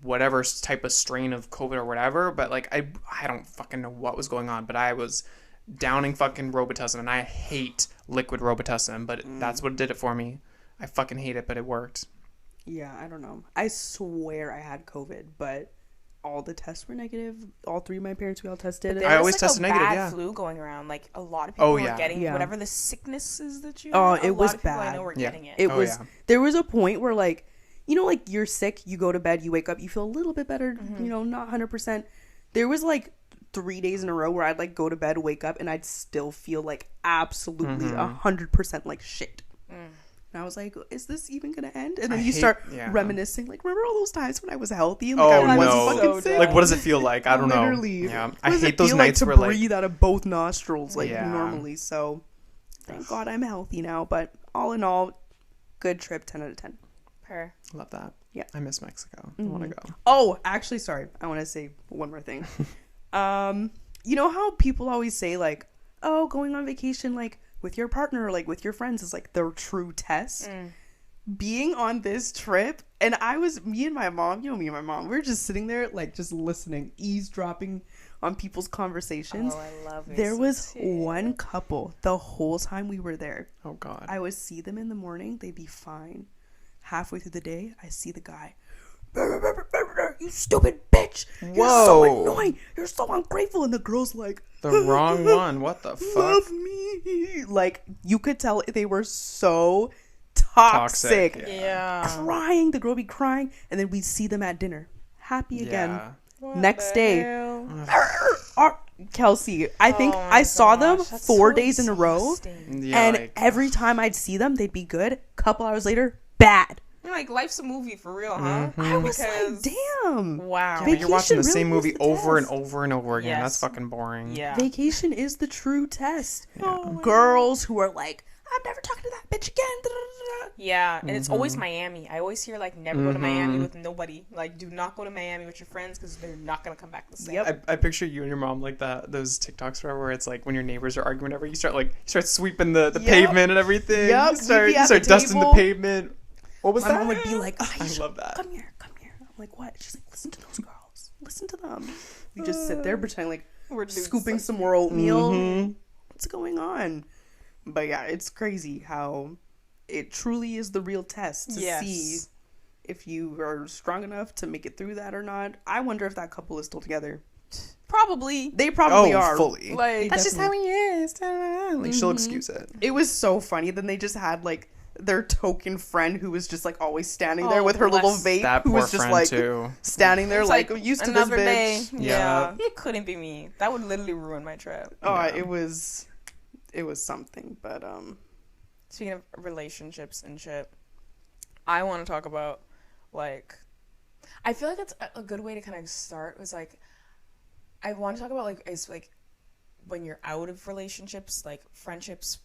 whatever type of strain of COVID or whatever, but like I don't fucking know what was going on, but I was downing fucking Robitussin, and I hate liquid Robitussin, but that's what did it for me. I fucking hate it, but it worked. Yeah, I don't know. I swear I had COVID, but all the tests were negative. All 3 of my parents, we all tested. There I was, always like, tested a negative, bad yeah. flu going around. Like a lot of people were getting Yeah. whatever the sickness is that you. Oh, had. it A was lot of people I bad. know were Yeah. getting it. It Oh, was. yeah. There was a point where like, like you're sick, you go to bed, you wake up, you feel a little bit better. Not 100%. There was like 3 days in a row where I'd like go to bed, wake up, and I'd still feel like absolutely 100% like shit. And I was like, is this even gonna end? And then you start reminiscing, like, remember all those times when I was healthy and like Oh, I no. wasn't fucking sick? Like, what does it feel like? I don't know. Literally. Yeah, What I does hate it those feel nights like where to like breathe out of both nostrils like Yeah. normally. So thank God I'm healthy now. But all in all, good trip, 10 out of 10. Per. love that. Yeah. I miss Mexico. I want to go. Oh, actually, sorry. I want to say one more thing. You know how people always say like, oh, going on vacation like with your partner or like with your friends is like the true test. Being on this trip, and me and my mom, me and my mom, we were just sitting there like just listening, eavesdropping on people's conversations. Oh, I love it. There was one couple the whole time we were there. Oh God. I would see them in the morning, they'd be fine. Halfway through the day, I see the guy. You stupid bitch! You're so Whoa. annoying. You're so ungrateful. And the girl's like, The wrong one. What the fuck? love me. Like you could tell they were so toxic. Yeah. Crying. The girl be crying, and then we'd see them at dinner, happy again. Yeah. What Next the day. hell? Kelcey, I think Oh my I saw them gosh, that's 4 so days in a row, exhausting. Yeah, and like, every time I'd see them, they'd be good. Couple hours later, bad. You're like, life's a movie for real, huh? I was like, Because- damn. Wow. but you're watching the Vacation same really movie is the over and test. over and over again. Yes. That's fucking boring. Yeah. Vacation is the true test. Girls who are like, I'm never talking to that bitch again. Yeah, and it's always Miami. I always hear like never go to Miami with nobody. Like, do not go to Miami with your friends because they're not gonna come back the same. Yep. I picture you and your mom like that. Those TikToks where it's like when your neighbors are arguing, whatever. You start sweeping the Yep. pavement and everything. Yep, You start, we'd be you at start the dusting the table. pavement. What was My that? mom would be like, I Aiesha, love that. come here. I'm like, what? She's like, listen to those girls. Listen to them. We just sit there pretending like We're doing scooping so- some more oatmeal. what's going on? But yeah, it's crazy how it truly is the real test to see if you are strong enough to make it through that or not. I wonder if that couple is still together. Probably. They probably are. Fully. Like, that's just how he is. Like, she'll excuse it. It was so funny. Then they just had, like, their token friend who was just, like, always standing there with her little vape. That who poor was just, friend, like, too. standing there, like, used to this another bitch. day. Yeah. It couldn't be me. That would literally ruin my trip. Oh, Yeah. it was something. But, Speaking of relationships and shit, I want to talk about, like, I feel like it's a good way to kind of start was, like, I want to talk about, like, is, like, when you're out of relationships, like, friendships,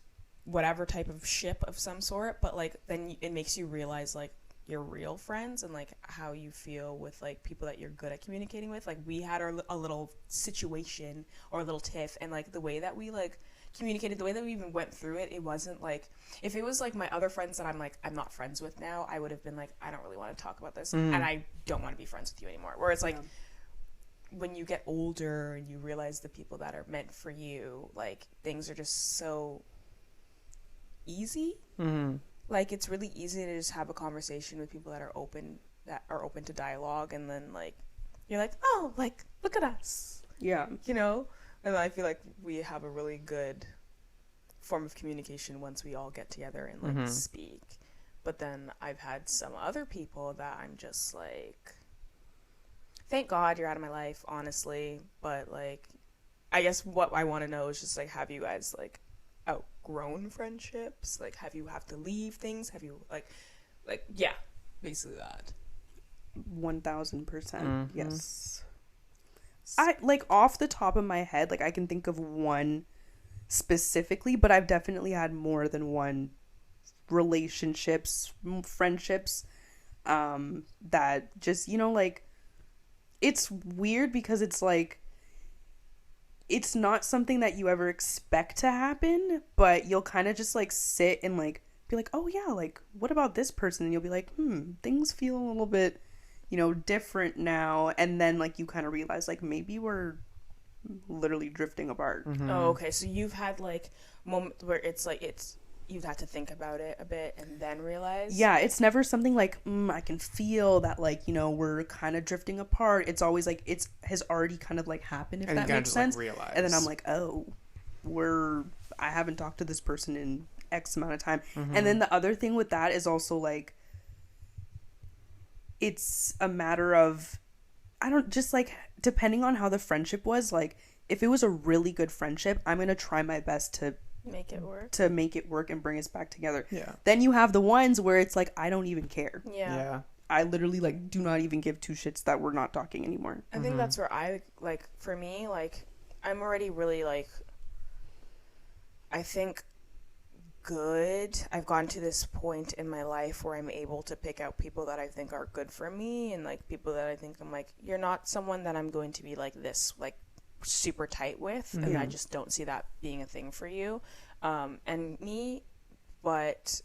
whatever type of ship of some sort, but, like, then it makes you realize, like, your real friends and, like, how you feel with, like, people that you're good at communicating with. Like, we had a little situation or a little tiff, and, like, the way that we, like, communicated, the way that we even went through it, it wasn't, like, if it was, like, my other friends that I'm, like, I'm not friends with now, I would have been, like, I don't really want to talk about this, and I don't want to be friends with you anymore. Whereas, like, when you get older and you realize the people that are meant for you, like, things are just so easy. Like, it's really easy to just have a conversation with people that are open to dialogue, and then, like, you're like, oh, like, look at us, yeah. you know. And I feel like we have a really good form of communication once we all get together and, like, speak. But then I've had some other people that I'm just like, thank God you're out of my life, honestly. But, like, I guess what I want to know is just, like, have you guys, like, outgrown friendships? Like, have you to leave things? Have you, like, yeah, basically that. 1000%. Yes. I, like, off the top of my head, like, I can think of one specifically, but I've definitely had more than one relationships, friendships, that just, you know, like, it's weird because it's like, it's not something that you ever expect to happen, but you'll kind of just, like, sit and, like, be like, oh yeah, like, what about this person? And you'll be like, things feel a little bit, you know, different now. And then, like, you kind of realize, like, maybe we're literally drifting apart. Oh, okay. So you've had, like, moments where it's like you've had to think about it a bit and then realize. Yeah, it's never something like, I can feel that, like, you know, we're kind of drifting apart. It's always like it has already kind of, like, happened, if that makes sense. Like, realize. And then I'm like, oh, I haven't talked to this person in X amount of time. And then the other thing with that is also, like, it's a matter of, just, like, depending on how the friendship was, like, if it was a really good friendship, I'm going to try my best to make it work and bring us back together. Yeah. Then you have the ones where it's like, I don't even care. Yeah. I literally, like, do not even give two shits that we're not talking anymore. I think that's where for me, like, I'm already really, like, I think good. I've gotten to this point in my life where I'm able to pick out people that I think are good for me, and, like, people that I think I'm like, you're not someone that I'm going to be, like, this, like, super tight with, and I just don't see that being a thing for you and me. But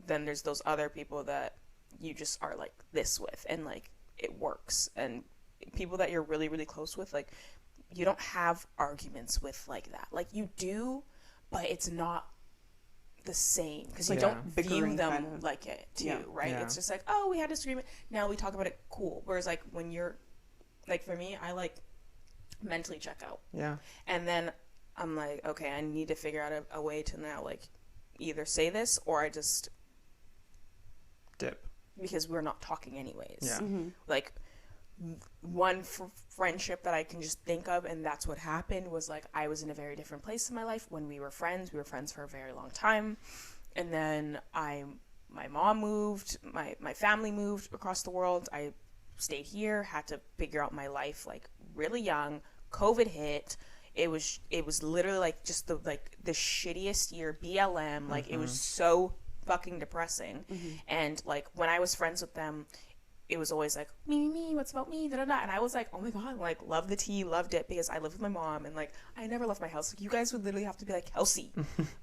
then there's those other people that you just are, like, this with, and, like, it works. And people that you're really, really close with, like, you don't have arguments with like that. Like, you do, but it's not the same because you don't view them kind of like it too, right? It's just like, oh, we had a disagreement, now we talk about it, cool. Whereas, like, when you're, like, for me, I, like, mentally check out, and then I'm like, okay, I need to figure out a way to now, like, either say this or I just dip, because we're not talking anyways. Like, one friendship that I can just think of, and that's what happened, was, like, I was in a very different place in my life when we were friends. We were friends for a very long time, and then my mom moved, my family moved across the world. I stayed here, had to figure out my life, like, really young. COVID hit. It was literally, like, just the shittiest year, BLM. Like, it was so fucking depressing. And, like, when I was friends with them, it was always like, me, what's about me, da da da. And I was like, oh my god, like, love the tea, loved it, because I lived with my mom, and, like, I never left my house. Like, you guys would literally have to be like, Kelcey,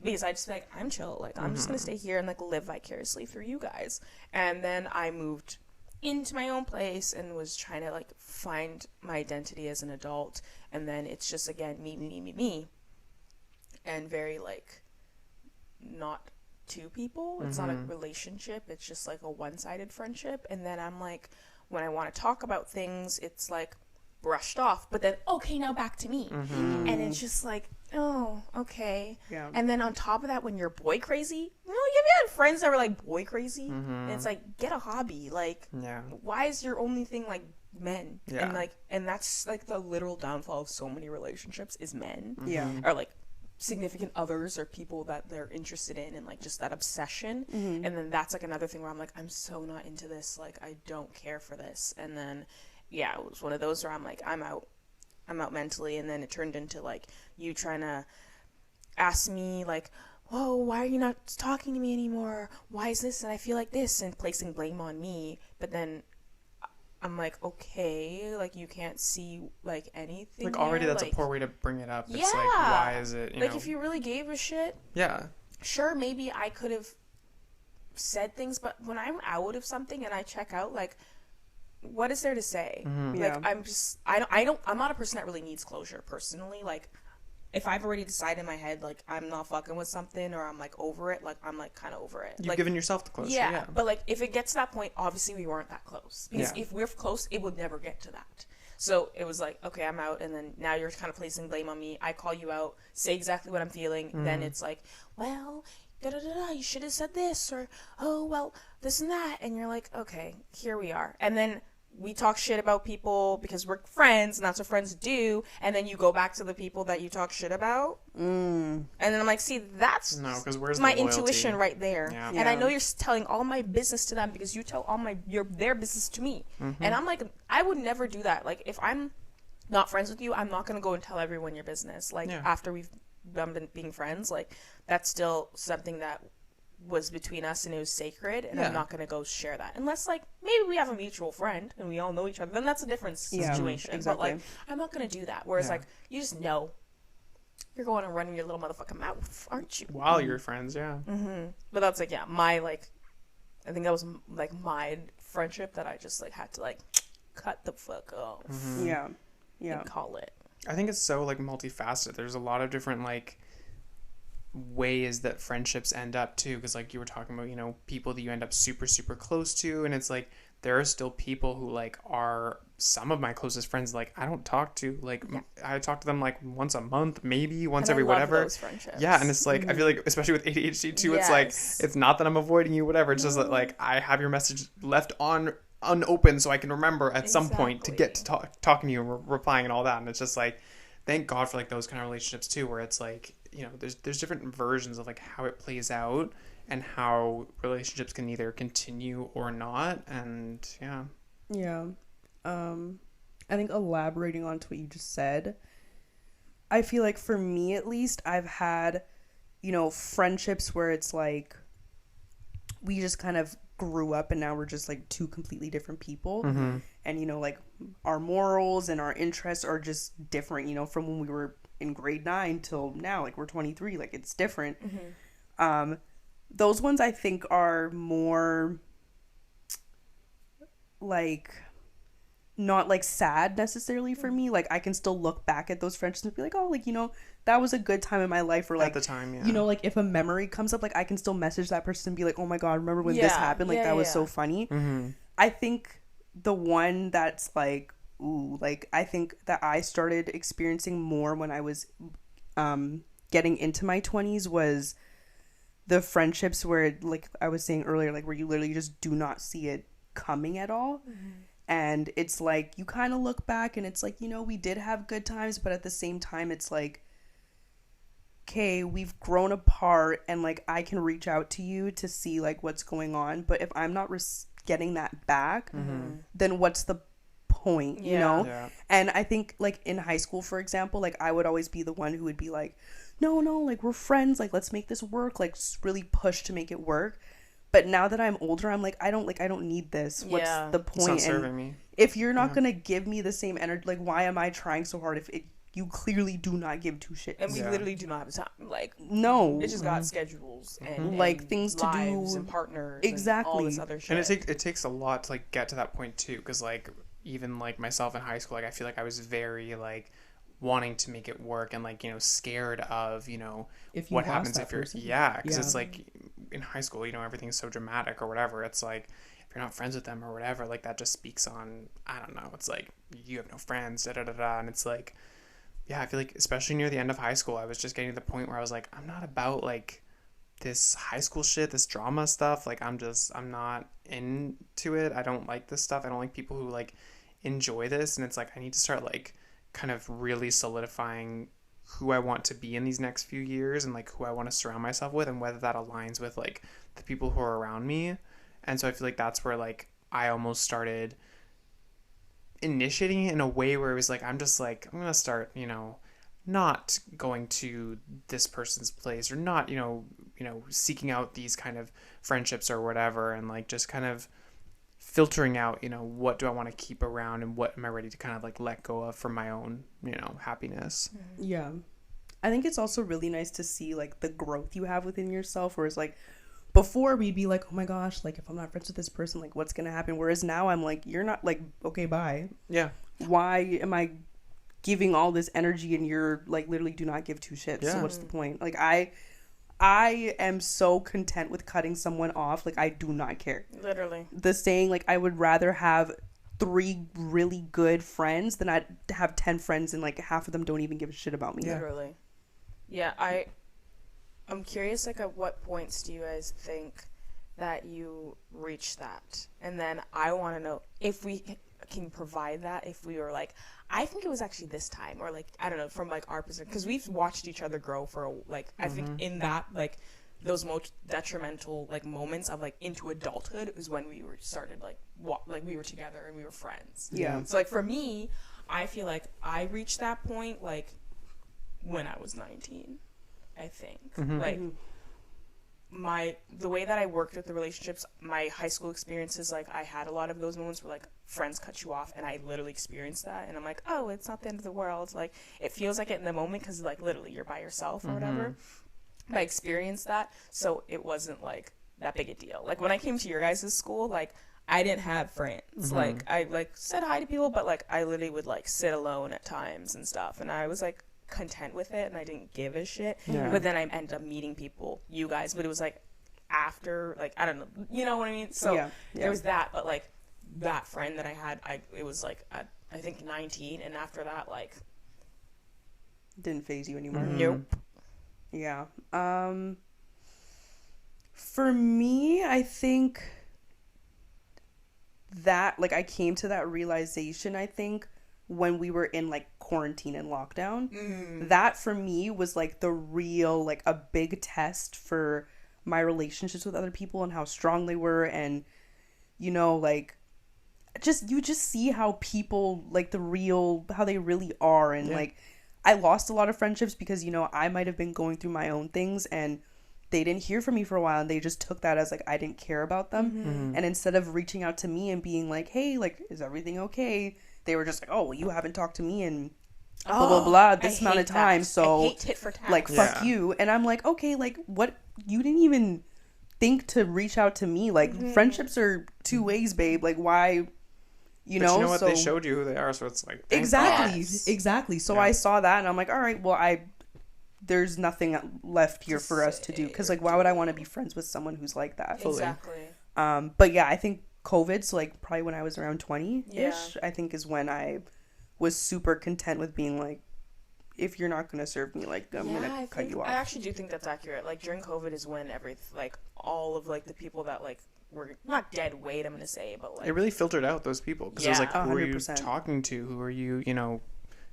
because I just be like, I'm chill, like, I'm just gonna stay here and, like, live vicariously through you guys. And then I moved into my own place and was trying to, like, find my identity as an adult, and then it's just, again, me. and very like not two people. It's not a relationship. It's just like a one-sided friendship. And then I'm like, when I want to talk about things, it's like brushed off. But then, okay, now back to me. And it's just like, oh, okay. Yeah. And then on top of that, when you're boy crazy, you know, you've had friends that were like boy crazy. And it's like, get a hobby. Like, why is your only thing like men? And that's like the literal downfall of so many relationships is men. Yeah. Or like significant others or people that they're interested in and like just that obsession. And then that's like another thing where I'm like, I'm so not into this. Like, I don't care for this. And then, yeah, it was one of those where I'm like, I'm out mentally. And then it turned into like you trying to ask me like, whoa, why are you not talking to me anymore? Why is this? And I feel like this, and placing blame on me. But then I'm like, okay, like you can't see like anything. Like already there. that's like, a poor way to bring it up. It's like, why is it, like if you really gave a shit, sure, maybe I could have said things, but when I'm out of something and I check out, like, what is there to say? Like, I'm not a person that really needs closure personally. Like, if I've already decided in my head, like, I'm not fucking with something or I'm, like, over it, like, I'm, like, kind of over it. You've like, given yourself the closure, yeah. But, like, if it gets to that point, obviously we weren't that close. Because if we're close, it would never get to that. So it was like, okay, I'm out, and then now you're kind of placing blame on me. I call you out, say exactly what I'm feeling. Then it's like, well, da-da-da-da, you should have said this, or, oh, well, this and that. And you're like, okay, here we are. And then we talk shit about people because we're friends, and that's what friends do. And then you go back to the people that you talk shit about. And then I'm like, see, that's where's my the loyalty? Intuition right there. Yeah. And I know you're telling all my business to them because you tell all their business to me. And I'm like, I would never do that. Like, if I'm not friends with you, I'm not going to go and tell everyone your business. Like, after we've been being friends, like, that's still something that was between us and it was sacred, and I'm not going to go share that unless like maybe we have a mutual friend and we all know each other, then that's a different situation. But like, I'm not going to do that. Whereas like, you just know you're going and running your little motherfucking mouth, aren't you? While you're friends, But that's like, my like, I think that was like my friendship that I just like had to like cut the fuck off. And call it. I think it's so like multifaceted. There's a lot of different like ways that friendships end up too, because like you were talking about, you know, people that you end up super super close to, and it's like there are still people who like are some of my closest friends like I don't talk to, like I talk to them like once a month, maybe once every whatever. Those friendships. And it's like I feel like especially with ADHD too, it's like it's not that I'm avoiding you, whatever, it's just that like I have your message left unopened so I can remember at some point to get to talking to you and replying and all that. And it's just like, thank God for like those kind of relationships too, where it's like, you know, there's different versions of like how it plays out and how relationships can either continue or not. And I think elaborating on to what you just said, I feel like for me at least, I've had, you know, friendships where it's like we just kind of grew up and now we're just like two completely different people. And, you know, like our morals and our interests are just different, you know, from when we were in grade 9 till now, like we're 23, like it's different. Those ones I think are more like not like sad necessarily for me. Like I can still look back at those friendships and be like, oh, like, you know, that was a good time in my life. Or like at the time, you know, like if a memory comes up, like I can still message that person and be like, oh my God, remember when this happened? Like that was so funny. I think the one that's like, ooh, like I think that I started experiencing more when I was getting into my 20s was the friendships where, like I was saying earlier, like where you literally just do not see it coming at all. And it's like you kind of look back and it's like, you know, we did have good times, but at the same time it's like, okay, we've grown apart and like I can reach out to you to see like what's going on, but if I'm not getting that back, then what's the point, you know? And I think like in high school, for example, like I would always be the one who would be like, no, like we're friends, like let's make this work, like really push to make it work. But now that I'm older, I'm like, I don't need this. What's the point? It's not serving me. If you're not gonna give me the same energy, like why am I trying so hard if you clearly do not give two shits? And we literally do not have time. Like, no, bitches got schedules and like things to lives do and partners, exactly, and all this other shit. And it takes a lot to like get to that point too, because like even like myself in high school, like I feel like I was very like wanting to make it work and like, you know, scared of, you know, If you what lost happens that if you're, person. because Yeah. it's like in high school, you know, everything's so dramatic or whatever. It's like, if you're not friends with them or whatever, like that just speaks on, I don't know, it's like you have no friends, da da da da. And it's like, yeah, I feel like especially near the end of high school, I was just getting to the point where I was like, I'm not about like this high school shit, this drama stuff. Like I'm not into it. I don't like this stuff. I don't like people who like enjoy this. And it's like I need to start like kind of really solidifying who I want to be in these next few years and like who I want to surround myself with and whether that aligns with like the people who are around me. And so I feel like that's where like I almost started initiating it in a way where it was like I'm just like I'm gonna start, you know, not going to this person's place or not, you know, seeking out these kind of friendships or whatever, and like just kind of filtering out, you know, what do I want to keep around and what am I ready to kind of like let go of for my own, you know, happiness. Yeah. I think it's also really nice to see like the growth you have within yourself, whereas like before we'd be like, oh my gosh, like if I'm not friends with this person, like what's gonna happen? Whereas now I'm like, you're not, like, okay, bye. Yeah. Why am I giving all this energy and you're like literally do not give two shits? Yeah. So what's the point? Like I am so content with cutting someone off. Like I do not care. Literally. The saying, like, I would rather have 3 really good friends than I'd have 10 friends and like half of them don't even give a shit about me. Yeah. Literally. Yeah, I'm curious, like, at what points do you guys think that you reach that? And then I want to know if we can provide that, if we were like, I think it was actually this time, or like, I don't know, from like our perspective, because we've watched each other grow for like, I think in that, like, those most detrimental like moments of like into adulthood is when we were started like we were together and we were friends. Yeah. So like for me, I feel like I reached that point like when I was 19, I think. Like the way that I worked with the relationships, my high school experiences, like I had a lot of those moments where like friends cut you off, and I literally experienced that, and I'm like, oh, it's not the end of the world. Like it feels like it in the moment because like literally you're by yourself or whatever. But I experienced that, so it wasn't like that big a deal. Like when I came to your guys' school, like I didn't have friends. Like I like said hi to people, but like I literally would like sit alone at times and stuff, and I was like content with it and I didn't give a shit. But then I ended up meeting people, you guys, but it was like after, like, I don't know, you know what I mean? So there was that, but like that friend that I had, it was like at, I think 19, and after that, like, Didn't phase you anymore. nope. Yeah. For me, I think that like I came to that realization, I think, when we were in like quarantine and lockdown. That for me was like the real, like a big test for my relationships with other people and how strong they were, and you know, like you just see how people, like the real, how they really are. And like I lost a lot of friendships because, you know, I might have been going through my own things and they didn't hear from me for a while, and they just took that as like I didn't care about them. And instead of reaching out to me and being like, hey, like, is everything okay, they were just like, oh, well, you haven't talked to me in blah blah blah this amount of time, so I hate tit for tat. like fuck you. And I'm like, okay, like what, you didn't even think to reach out to me. Like friendships are 2 ways, babe. Like why, you know? But you know what, so they showed you who they are, so it's like thank exactly God. exactly. So I saw that and I'm like, all right, well, there's nothing left here for us to do, because like why would I want to be friends with someone who's like that? Exactly. But yeah, I think COVID, so like probably when I was around 20-ish, Yeah. I think is when I was super content with being like, if you're not gonna serve me, like I'm gonna cut you off. I actually do think that's accurate. Like during COVID is when like all of like the people that like were not dead weight, I'm gonna say, but like It really filtered out those people because it was like, who are you 100%. talking to? Who are you, you know,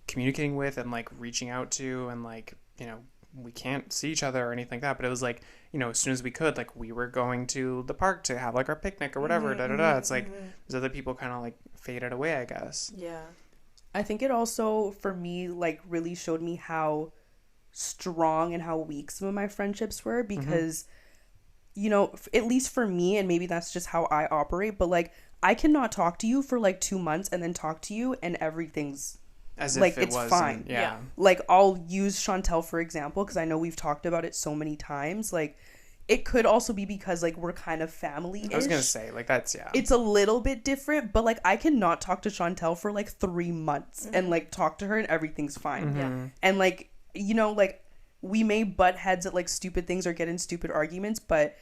communicating with and like reaching out to? And like, you know, we can't see each other or anything like that. But it was like, you know, as soon as we could, like we were going to the park to have like our picnic or whatever. It's like those other people kind of like faded away, I guess. yeah. I think it also, for me, like really showed me how strong and how weak some of my friendships were, because you know, at least for me, and maybe that's just how I operate, but like I cannot talk to you for like 2 months and then talk to you and everything's As like if it it's wasn't, fine. Yeah. Like I'll use Chantel for example, because I know we've talked about it so many times. Like, it could also be because like we're kind of family-ish. I was gonna say like that's it's a little bit different, but like I cannot talk to Chantel for like 3 months and like talk to her and everything's fine. Yeah. And like, you know, like we may butt heads at like stupid things or get in stupid arguments, but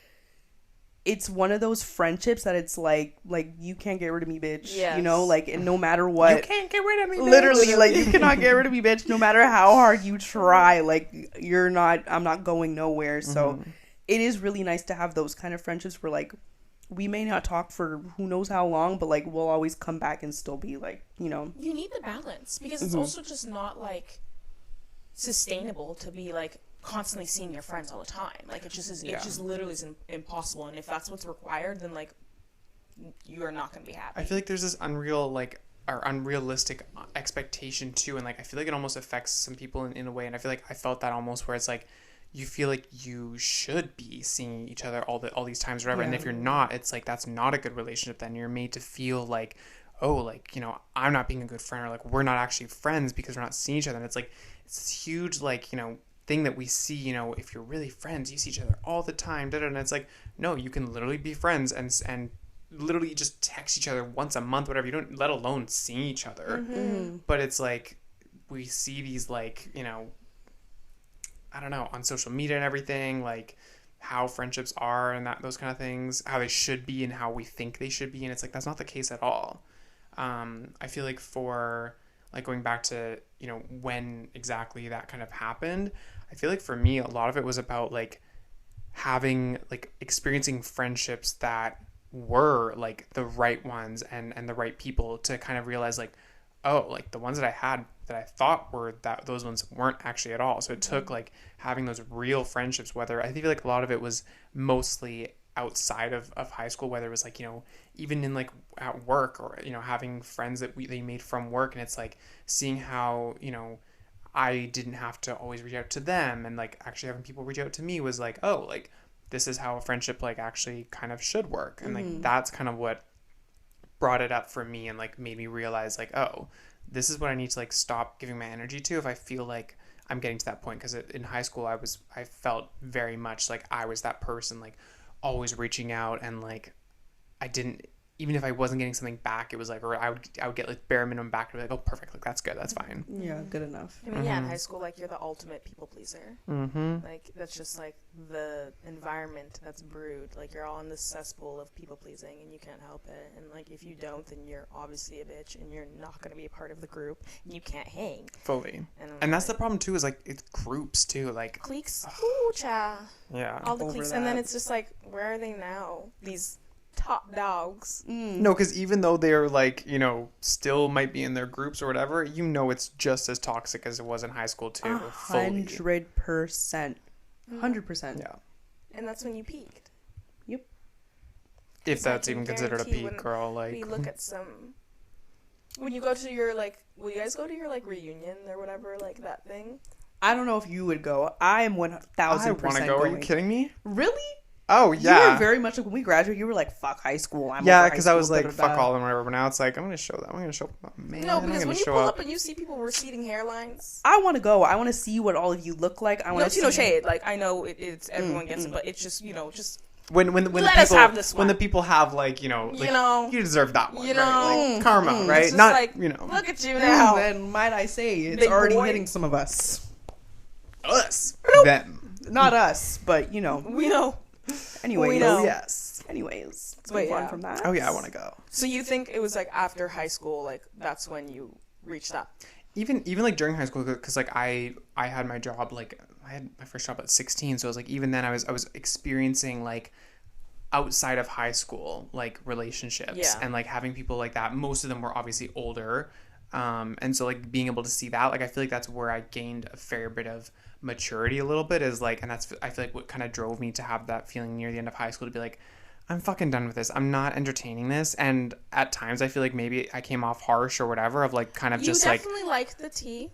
it's one of those friendships that it's like you can't get rid of me, bitch. Yes. You know, like, and no matter what, you can't get rid of me, bitch. literally, like, you cannot get rid of me, bitch. No matter how hard you try, like, I'm not going nowhere. So it is really nice to have those kind of friendships where like we may not talk for who knows how long, but like we'll always come back and still be like, you know, you need the balance, because it's also just not like sustainable to be like constantly seeing your friends all the time. Like it just is, it just literally is impossible. And if that's what's required, then like you are not going to be happy. I feel like there's this unrealistic expectation too, and like I feel like it almost affects some people in a way. And I feel like I felt that almost where it's like you feel like you should be seeing each other all these times or whatever, and if you're not, it's like that's not a good relationship. Then you're made to feel like, oh, like, you know, I'm not being a good friend, or like we're not actually friends because we're not seeing each other. And it's like it's this huge like, you know, thing that we see, you know, if you're really friends, you see each other all the time, and it's like, no, you can literally be friends and literally just text each other once a month, whatever. You don't, let alone seeing each other. But it's like we see these like, you know, I don't know, on social media and everything, like how friendships are and those kind of things, how they should be and how we think they should be, and it's like that's not the case at all. I feel like for like going back to, you know, when exactly that kind of happened, I feel like for me a lot of it was about like having like experiencing friendships that were like the right ones and the right people to kind of realize like, oh, like the ones that I had that I thought were that those ones weren't actually at all. So it took like having those real friendships, whether I feel like a lot of it was mostly outside of high school, whether it was like, you know, even in like at work, or, you know, having friends that they made from work, and it's like seeing how, you know, I didn't have to always reach out to them, and like actually having people reach out to me was like, oh, like this is how a friendship like actually kind of should work. And like that's kind of what brought it up for me and like made me realize like, oh, this is what I need to like stop giving my energy to if I feel like I'm getting to that point. Because in high school I felt very much like I was that person, like always reaching out, and like I didn't, even if I wasn't getting something back, it was like, or I would get like bare minimum back, and be like, oh, perfect, like that's good, that's fine. Yeah, good enough. I mean, yeah, in high school, like you're the ultimate people pleaser. Like that's just like the environment that's brewed. Like you're all in this cesspool of people pleasing, and you can't help it. And like if you don't, then you're obviously a bitch, and you're not going to be a part of the group, and you can't hang. Fully. And that's the problem too, is like it's groups too, like cliques. Ooh, cha. Yeah. All the cliques, and then it's just like, where are they now? These top dogs. No, because even though they're like, you know, still might be in their groups or whatever, you know, it's just as toxic as it was in high school too. 100%. 100%. Yeah. And that's when you peaked. Yep. If that's even considered a peak, girl. Like, we look at some. When you go to your like, will you guys go to your like reunion or whatever, like that thing? I don't know if you would go. I am 1,000% I want to go. going. Are you kidding me? Really? Oh, yeah. You were very much like, when we graduated, you were like, fuck high school. Yeah, because I was like, fuck all of them, whatever. But now it's like, I'm going to show them. I'm going to show up. Man, no, because when you pull up and you see people receding hairlines. I want to go. I want to see what all of you look like. I want to see. No shade. Like, I know it's everyone gets it, but it's just, you know, just. When let the us people have this one. When the people have like, you know, you deserve that one. You know, right? Like, karma, right? It's Not like, you know. Look at you now. Then might I say, it's Big already boy. hitting some of us. Us. Them. Not us, but you know. We know. Anyways. We know. Yes. Anyways, let's But move on yeah. from that. Oh yeah, I want to go. So you think it was like after high school, like that's when you reached that? Even like during high school, because like I had my job, like I had my first job at 16, so I was like, even then I was experiencing like outside of high school like relationships and like having people like that. Most of them were obviously older, and so like being able to see that, like I feel like that's where I gained a fair bit of maturity a little bit, is like, and that's I feel like what kind of drove me to have that feeling near the end of high school to be like, I'm fucking done with this. I'm not entertaining this. And at times I feel like maybe I came off harsh or whatever, of like kind of just like. You definitely liked the tea.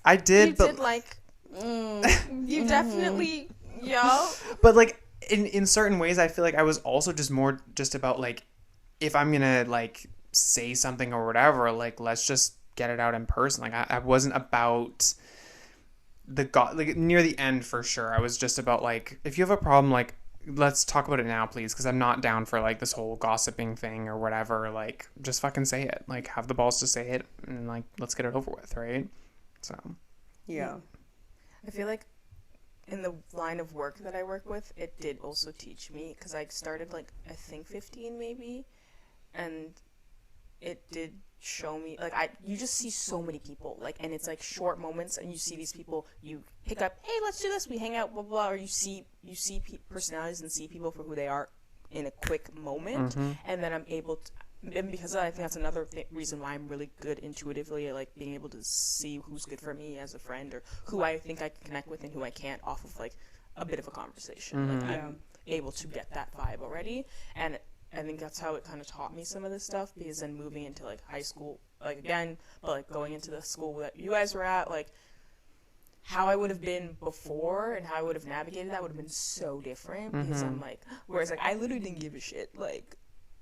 I did, You but. did like. You definitely. Yeah. But like in certain ways, I feel like I was also just more just about like, if I'm going to like say something or whatever, like let's just get it out in person. Like I wasn't about like near the end for sure. I was just about like, if you have a problem, like let's talk about it now, please, because I'm not down for like this whole gossiping thing or whatever. Like, just fucking say it. Like, have the balls to say it, and like, let's get it over with, right? So, Yeah. I feel like in the line of work that I work with, it did also teach me, because I started like, I think 15 maybe, and it did show me, like, you just see so many people, like, and it's like short moments, and you see these people, you pick up, hey, let's do this, we hang out, blah blah, or you see personalities and see people for who they are in a quick moment, and then I'm able to, and because I think that's another reason why I'm really good intuitively at like being able to see who's good for me as a friend, or who I think I can connect with and who I can't, off of like a bit of a conversation. Like, I'm able to get that vibe already, and I think that's how it kind of taught me some of this stuff, because then moving into like high school, like again, but like going into the school that you guys were at, like how I would have been before and how I would have navigated that would have been so different, because I'm like, whereas like I literally didn't give a shit, like,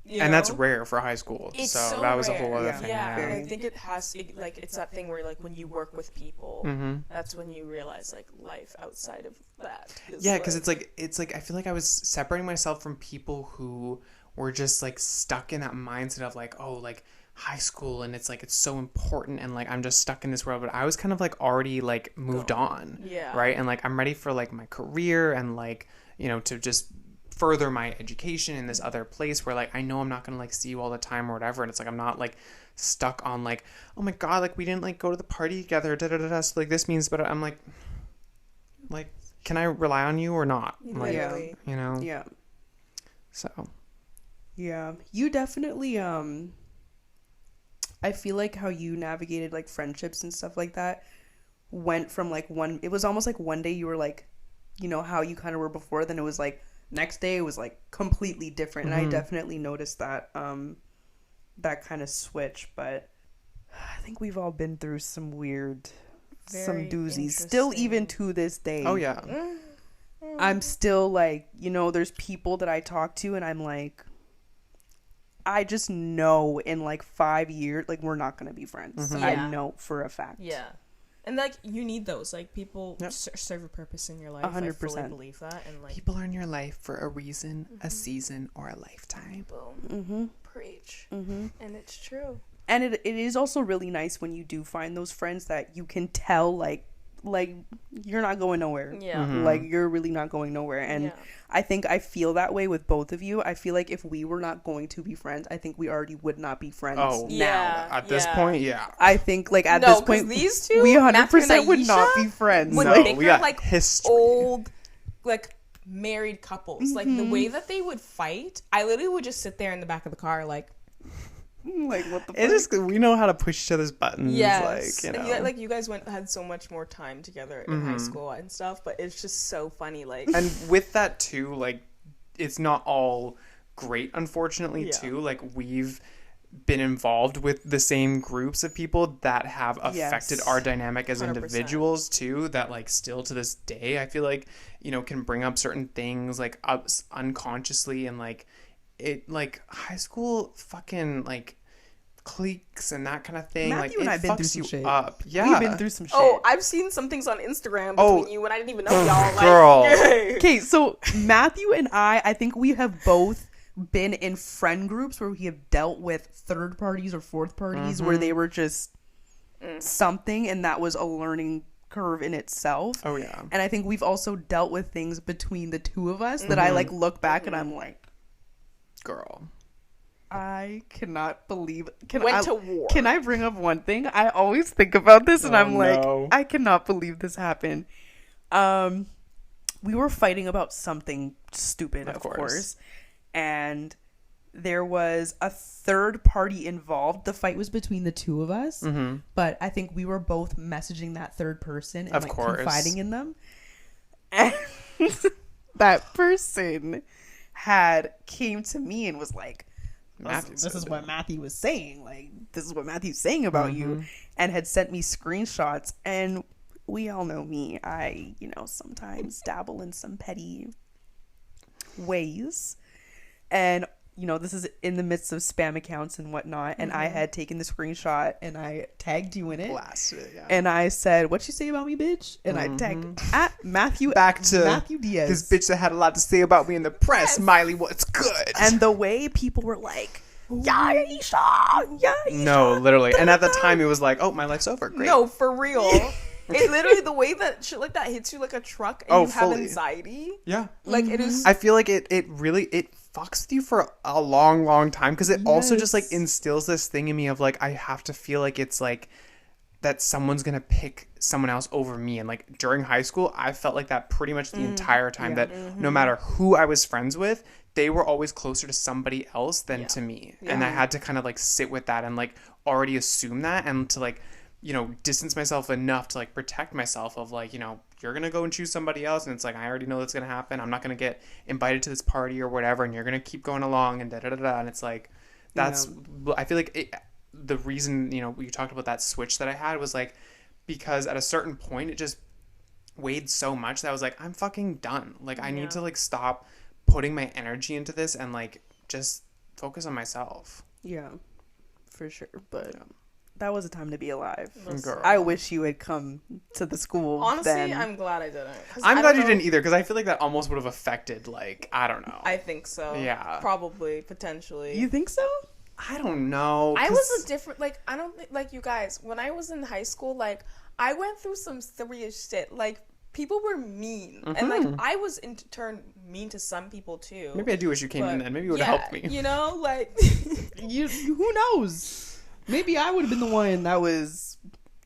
you know? that's rare for high school. It's so that was rare. a whole other thing. Yeah, and I think it's that thing where like when you work with people, that's when you realize like life outside of that. Yeah, because it's like I feel like I was separating myself from people who were just like stuck in that mindset of like, oh, like high school, and it's like it's so important, and like I'm just stuck in this world. But I was kind of like already like moved on, right, and like I'm ready for like my career, and like, you know, to just further my education in this other place where like I know I'm not gonna like see you all the time or whatever, and it's like I'm not like stuck on like, oh my god, like we didn't like go to the party together, so like this means, but I'm like can I rely on you or not? Like, Literally. you know? Yeah. So Yeah. You definitely I feel like how you navigated like friendships and stuff like that went from like it was almost like one day you were like, you know, how you kind of were before, then it was like next day it was like completely different. And I definitely noticed that that kind of switch. But I think we've all been through some some doozies still, even to this day. oh yeah. I'm still like, you know, there's people that I talk to and I'm like, I just know in like 5 years, like, we're not going to be friends. I know for a fact. Yeah. And like you need those, like, people serve a purpose in your life. 100%. I fully believe that. And like, People are in your life for a reason, a season, or a lifetime. boom, preach, and it's true. And it is also really nice when you do find those friends that you can tell like you're not going nowhere. Yeah. Like, you're really not going nowhere. And I think I feel that way with both of you. I feel like if we were not going to be friends, I think we already would not be friends now. At this point, I think like at this point these two, we 100% would not be friends. Would No, make we them got like history. old, like married couples. Like the way that they would fight, I literally would just sit there in the back of the car, like what the fuck? It's just we know how to push each other's buttons. yes, like, you know. like you guys had so much more time together in high school and stuff. But it's just so funny, like, And with that too, like, it's not all great, unfortunately, too. Like, we've been involved with the same groups of people that have affected our dynamic as 100%. individuals too, that like still to this day I feel like, you know, can bring up certain things like unconsciously, and like it, like high school fucking like cliques and that kind of thing. Matthew like and it I've been through fucks some you shit. up. Yeah, We've been through some shit. oh, I've seen some things on Instagram between you, and I didn't even know y'all. Like, girl. Okay, so Matthew and I think we have both been in friend groups where we have dealt with third parties or fourth parties where they were just something, and that was a learning curve in itself. Oh yeah. And I think we've also dealt with things between the two of us that I like look back and I'm like, Girl. I cannot believe Went to war. Can I bring up one thing? I always think about this and I'm like, no. I cannot believe this happened. We were fighting about something stupid, of course. And there was a third party involved. The fight was between the two of us, but I think we were both messaging that third person and confiding in them. And that person came to me and was like, this is what Matthew was saying. Like, this is what Matthew's saying about you, and had sent me screenshots. And we all know me. I, sometimes dabble in some petty ways. And this is in the midst of spam accounts and whatnot, and I had taken the screenshot and I tagged you in it. Blast it, yeah. And I said, "What you say about me, bitch?" And I tagged at Matthew. Back to Matthew Diaz. this bitch that had a lot to say about me in the press. Miley, what's good? And the way people were like, "Yeah, Aiesha, yeah, Aiesha." No, literally. And at the time, it was like, oh, my life's over. Great. No, for real. It literally, the way that shit like that hits you like a truck and you have fully. anxiety. Yeah. Like, it is. I feel like it really fucks with you for a long, long time, because it also just like instills this thing in me of like, I have to feel like it's like that someone's gonna pick someone else over me. And like during high school, I felt like that pretty much the entire time, that no matter who I was friends with, they were always closer to somebody else than to me. And I had to kind of like sit with that and like already assume that, and to like, distance myself enough to like protect myself of like, you're going to go and choose somebody else. And it's like, I already know that's going to happen. I'm not going to get invited to this party or whatever. And you're going to keep going along and da-da-da-da. And it's like, that's, I feel like the reason, you talked about that switch that I had was like, because at a certain point, it just weighed so much that I was like, I'm fucking done. Like, I need to like stop putting my energy into this and like just focus on myself. Yeah, for sure. But that was a time to be alive. Girl. I wish you had come to the school. Honestly, then. I'm glad I didn't. I'm glad you didn't either, because I feel like that almost would have affected, like, I don't know. I think so. Yeah. Probably, potentially. You think so? I don't know. I was a different, like, I don't think, like, you guys, when I was in high school, like, I went through some serious shit. Like, people were mean. And, like, I was in turn mean to some people, too. Maybe I do wish you came in then. Maybe it would have helped me. Like... Who knows? Maybe I would have been the one that was,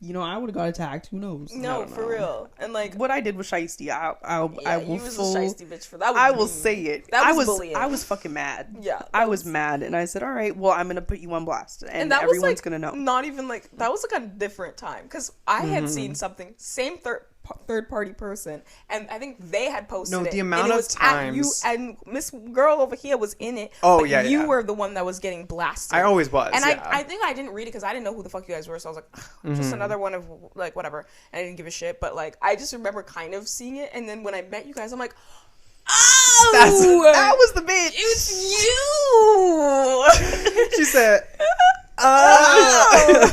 I would have got attacked. Who knows? No, for real. And like, what I did was shiesty. I will you was a shiesty bitch for that. I will say it. That was bullying. I was fucking mad. Yeah, I was mad, and I said, "All right, well, I'm gonna put you on blast, and that everyone's was, like, gonna know." Not even like that was like a different time, because I had seen something, same third party person, and I think they had posted it. No, the amount of times you and Miss Girl over here was in it. Oh, but yeah, you were the one that was getting blasted. I always was, and yeah. I think I didn't read it because I didn't know who the fuck you guys were, so I was like, just another one of like whatever, and I didn't give a shit. But like, I just remember kind of seeing it, and then when I met you guys, I'm like, oh, that was the bitch. It's you. She said, oh.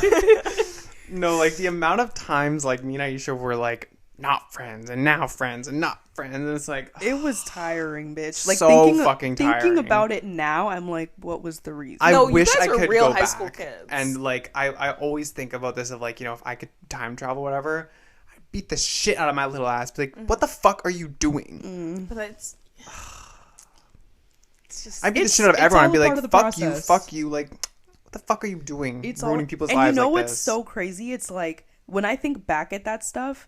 No, like the amount of times like me and Aiesha were like not friends and now friends and not friends, and it's like it was tiring, bitch. Like so fucking tiring. Thinking about it now, I'm like, what was the reason? I wish I were could real go high back. School kids. And like I always think about this of like, if I could time travel, whatever, I'd beat the shit out of my little ass. Be like, what the fuck are you doing? But it's just, I beat the shit out of everyone. I'd be like, process. fuck you. Like, what the fuck are you doing? It's ruining all, people's and lives. You know like what's this. so crazy? It's like when I think back at that stuff,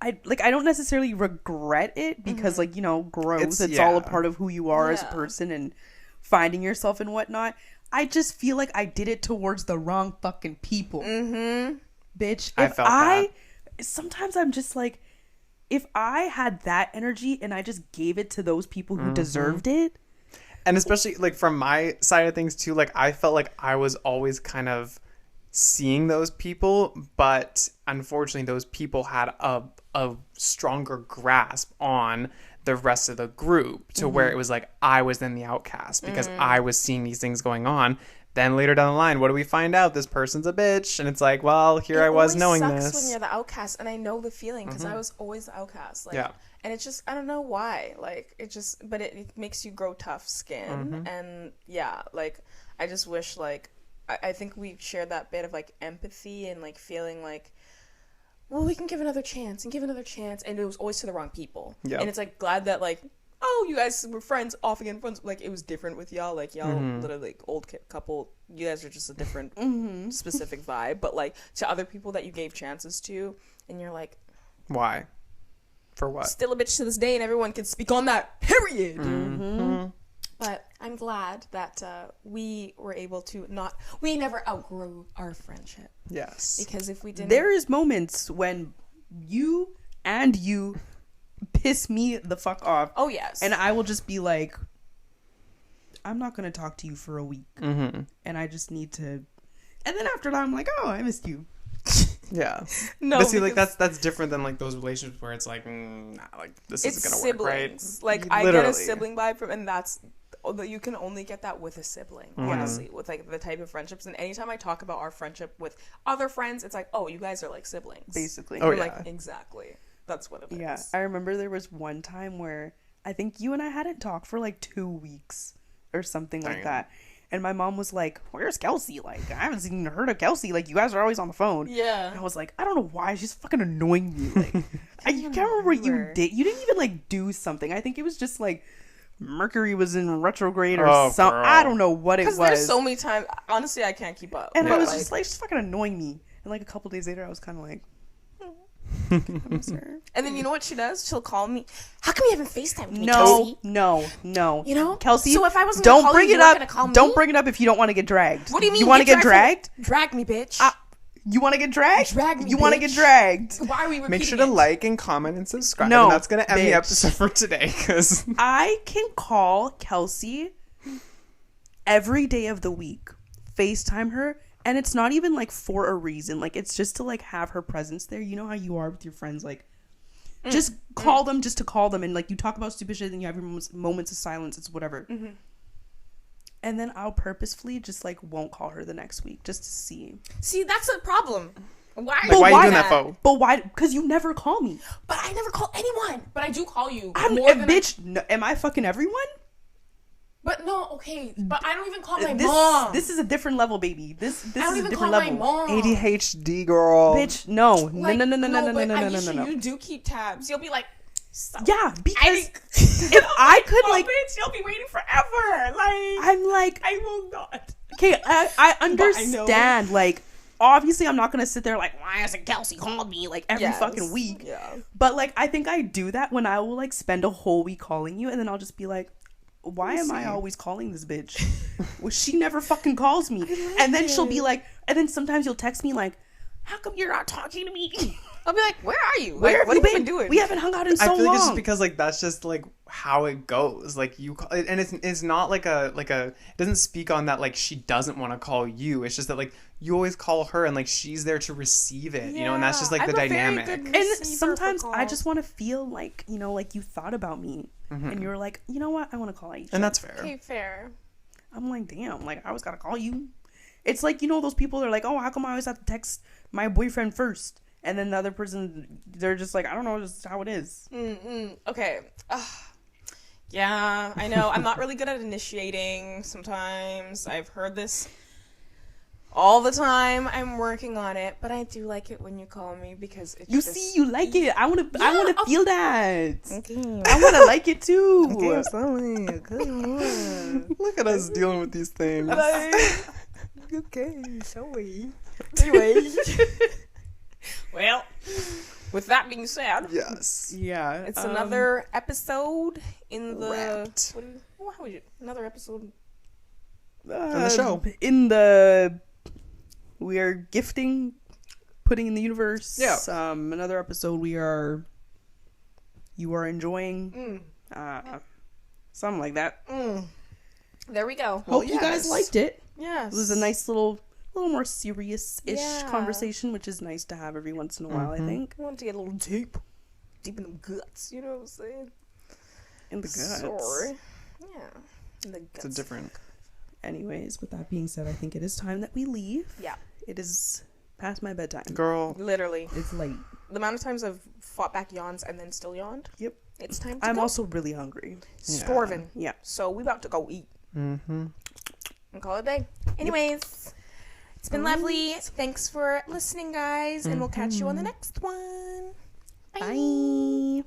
I don't necessarily regret it because like, growth. It's all a part of who you are as a person and finding yourself and whatnot. I just feel like I did it towards the wrong fucking people. Bitch. I felt that. Sometimes I'm just like, if I had that energy and I just gave it to those people who deserved it. And especially like from my side of things too, like I felt like I was always kind of seeing those people, but unfortunately those people had a stronger grasp on the rest of the group to where it was like I was then the outcast because I was seeing these things going on. Then later down the line, what do we find out? This person's a bitch, and it's like, well, here I was knowing this. It sucks when you're the outcast, and I know the feeling because I was always the outcast. Like, and it's just, I don't know why. Like, but it makes you grow tough skin, and like, I just wish, like, I think we shared that bit of like empathy and like feeling like, well, we can give another chance, and it was always to the wrong people. And it's like glad that like, oh, you guys were friends, off again friends. Like, it was different with y'all. Like, y'all literally like old couple. You guys are just a different specific vibe. But like to other people that you gave chances to, and you're like, why? For what? Still a bitch to this day, and everyone can speak on that. Period. But I'm glad that we were able to we never outgrew our friendship. Yes. Because if we didn't... There is moments when you piss me the fuck off. Oh, yes. And I will just be like, I'm not going to talk to you for a week. And I just need to... And then after that, I'm like, oh, I missed you. Yeah. No, but see, like that's different than like those relationships where it's like, nah, like this isn't gonna siblings. work, right? Like, literally. I get a sibling vibe from, and that's you can only get that with a sibling, honestly, with like the type of friendships. And anytime I talk about our friendship with other friends, it's like, oh, you guys are like siblings, basically. Oh, We're yeah. like, exactly. That's what it is. Yeah, I remember there was one time where I think you and I hadn't talked for like 2 weeks or something like that. And my mom was like, where's Kelcey? Like, I haven't seen or heard of Kelcey. Like, you guys are always on the phone. Yeah. And I was like, I don't know why. She's fucking annoying me. Like, I can't remember what you did. You didn't even, like, do something. I think it was just, like, Mercury was in retrograde or something. I don't know what it was. Because there's so many times. Honestly, I can't keep up. And I was like, just like, she's fucking annoying me. And, like, a couple days later, I was kind of like, I'm sorry. and then you know what she does? She'll call me. How come you haven't FaceTimed me, No. You know? Kelsey, so if I wasn't don't gonna call bring you, it you weren't up. gonna call me? Don't bring it up if you don't want to get dragged. What do you mean? You want to get dragged? Drag me, bitch. You want to get dragged? Drag me, You want to bitch. get dragged? Why are we repeating Make sure to it? like and comment and subscribe. No, and that's going to end the bitch. episode for today. Because I can call Kelcey every day of the week, FaceTime her, and it's not even like for a reason. Like, it's just to like have her presence there. You know how you are with your friends, like just call them just to call them, and like you talk about stupid shit and you have your moments of silence. It's whatever. And then I'll purposefully just like won't call her the next week just to see. See, that's a problem. Why? like, why are you doing that for? But why? Because you never call me. But I never call anyone. But I do call you I'm more a than bitch. No, am I fucking everyone? But no, okay. But I don't even call my This mom. this is a different level, baby. This I don't is a even different call level. my mom. ADHD girl. Bitch, no, Like, no. but Aiesha, you do keep tabs. You'll be like, stop. Yeah, because if I could Oh, like, bitch, you'll be waiting forever. Like, I'm like, I will not. okay, I I know. understand. Like, obviously, I'm not gonna sit there like, why hasn't Kelcey called me like every fucking week? Yeah. But like, I think I do that when I will like spend a whole week calling you, and then I'll just be like, why am I always calling this bitch? Well, she never fucking calls me. And then she'll be like, and then sometimes you'll text me like, how come you're not talking to me? I'll be like, where are you? Where Like, have what you have you been? been doing? We haven't hung out in so I feel like long. it's just because like that's just like how it goes. Like you call, and it's not like a it doesn't speak on that like she doesn't want to call you. It's just that like you always call her and like she's there to receive it, you know, and that's just like I'm the a very dynamic. good And receiver sometimes for I calls. just want to feel like, you know, like you thought about me. And you're like, you know what? I want to call Aiesha. And that's fair. Okay, fair. I'm like, damn, like I always got to call you. It's like, you know, those people are like, oh, how come I always have to text my boyfriend first? And then the other person, they're just like, I don't know, just how it is. Okay. Yeah, I know. I'm not really good at initiating sometimes. I've heard this all the time. I'm working on it, but I do like it when you call me because it's You just... see, you like it. I want to feel that. Okay. I want to like it too. Look at us dealing with these things. Okay, sorry. Anyway. Well, with that being said, Yes. Yeah. it's another episode in the... Wrapped. How would you... Another episode... In the show. In the... We are gifting, putting in the universe. Yeah. Another episode you are enjoying. Something like that. There we go. Well, Hope you guys liked it. Yes. It was a nice little more serious-ish Yeah. conversation, which is nice to have every once in a while, I think. I want to get a little deep in the guts, you know what I'm saying? In the guts. Sorry. Yeah. In the guts. It's a different. Anyways, with that being said, I think it is time that we leave. Yeah. It is past my bedtime. Girl. Literally. It's late. The amount of times I've fought back yawns and then still yawned. Yep. It's time to I'm go. also really hungry. Starving. Yeah. So we about to go eat. Mm-hmm. And call it a day. Anyways, it's been lovely. Thanks for listening, guys. And we'll catch you on the next one. Bye. Bye.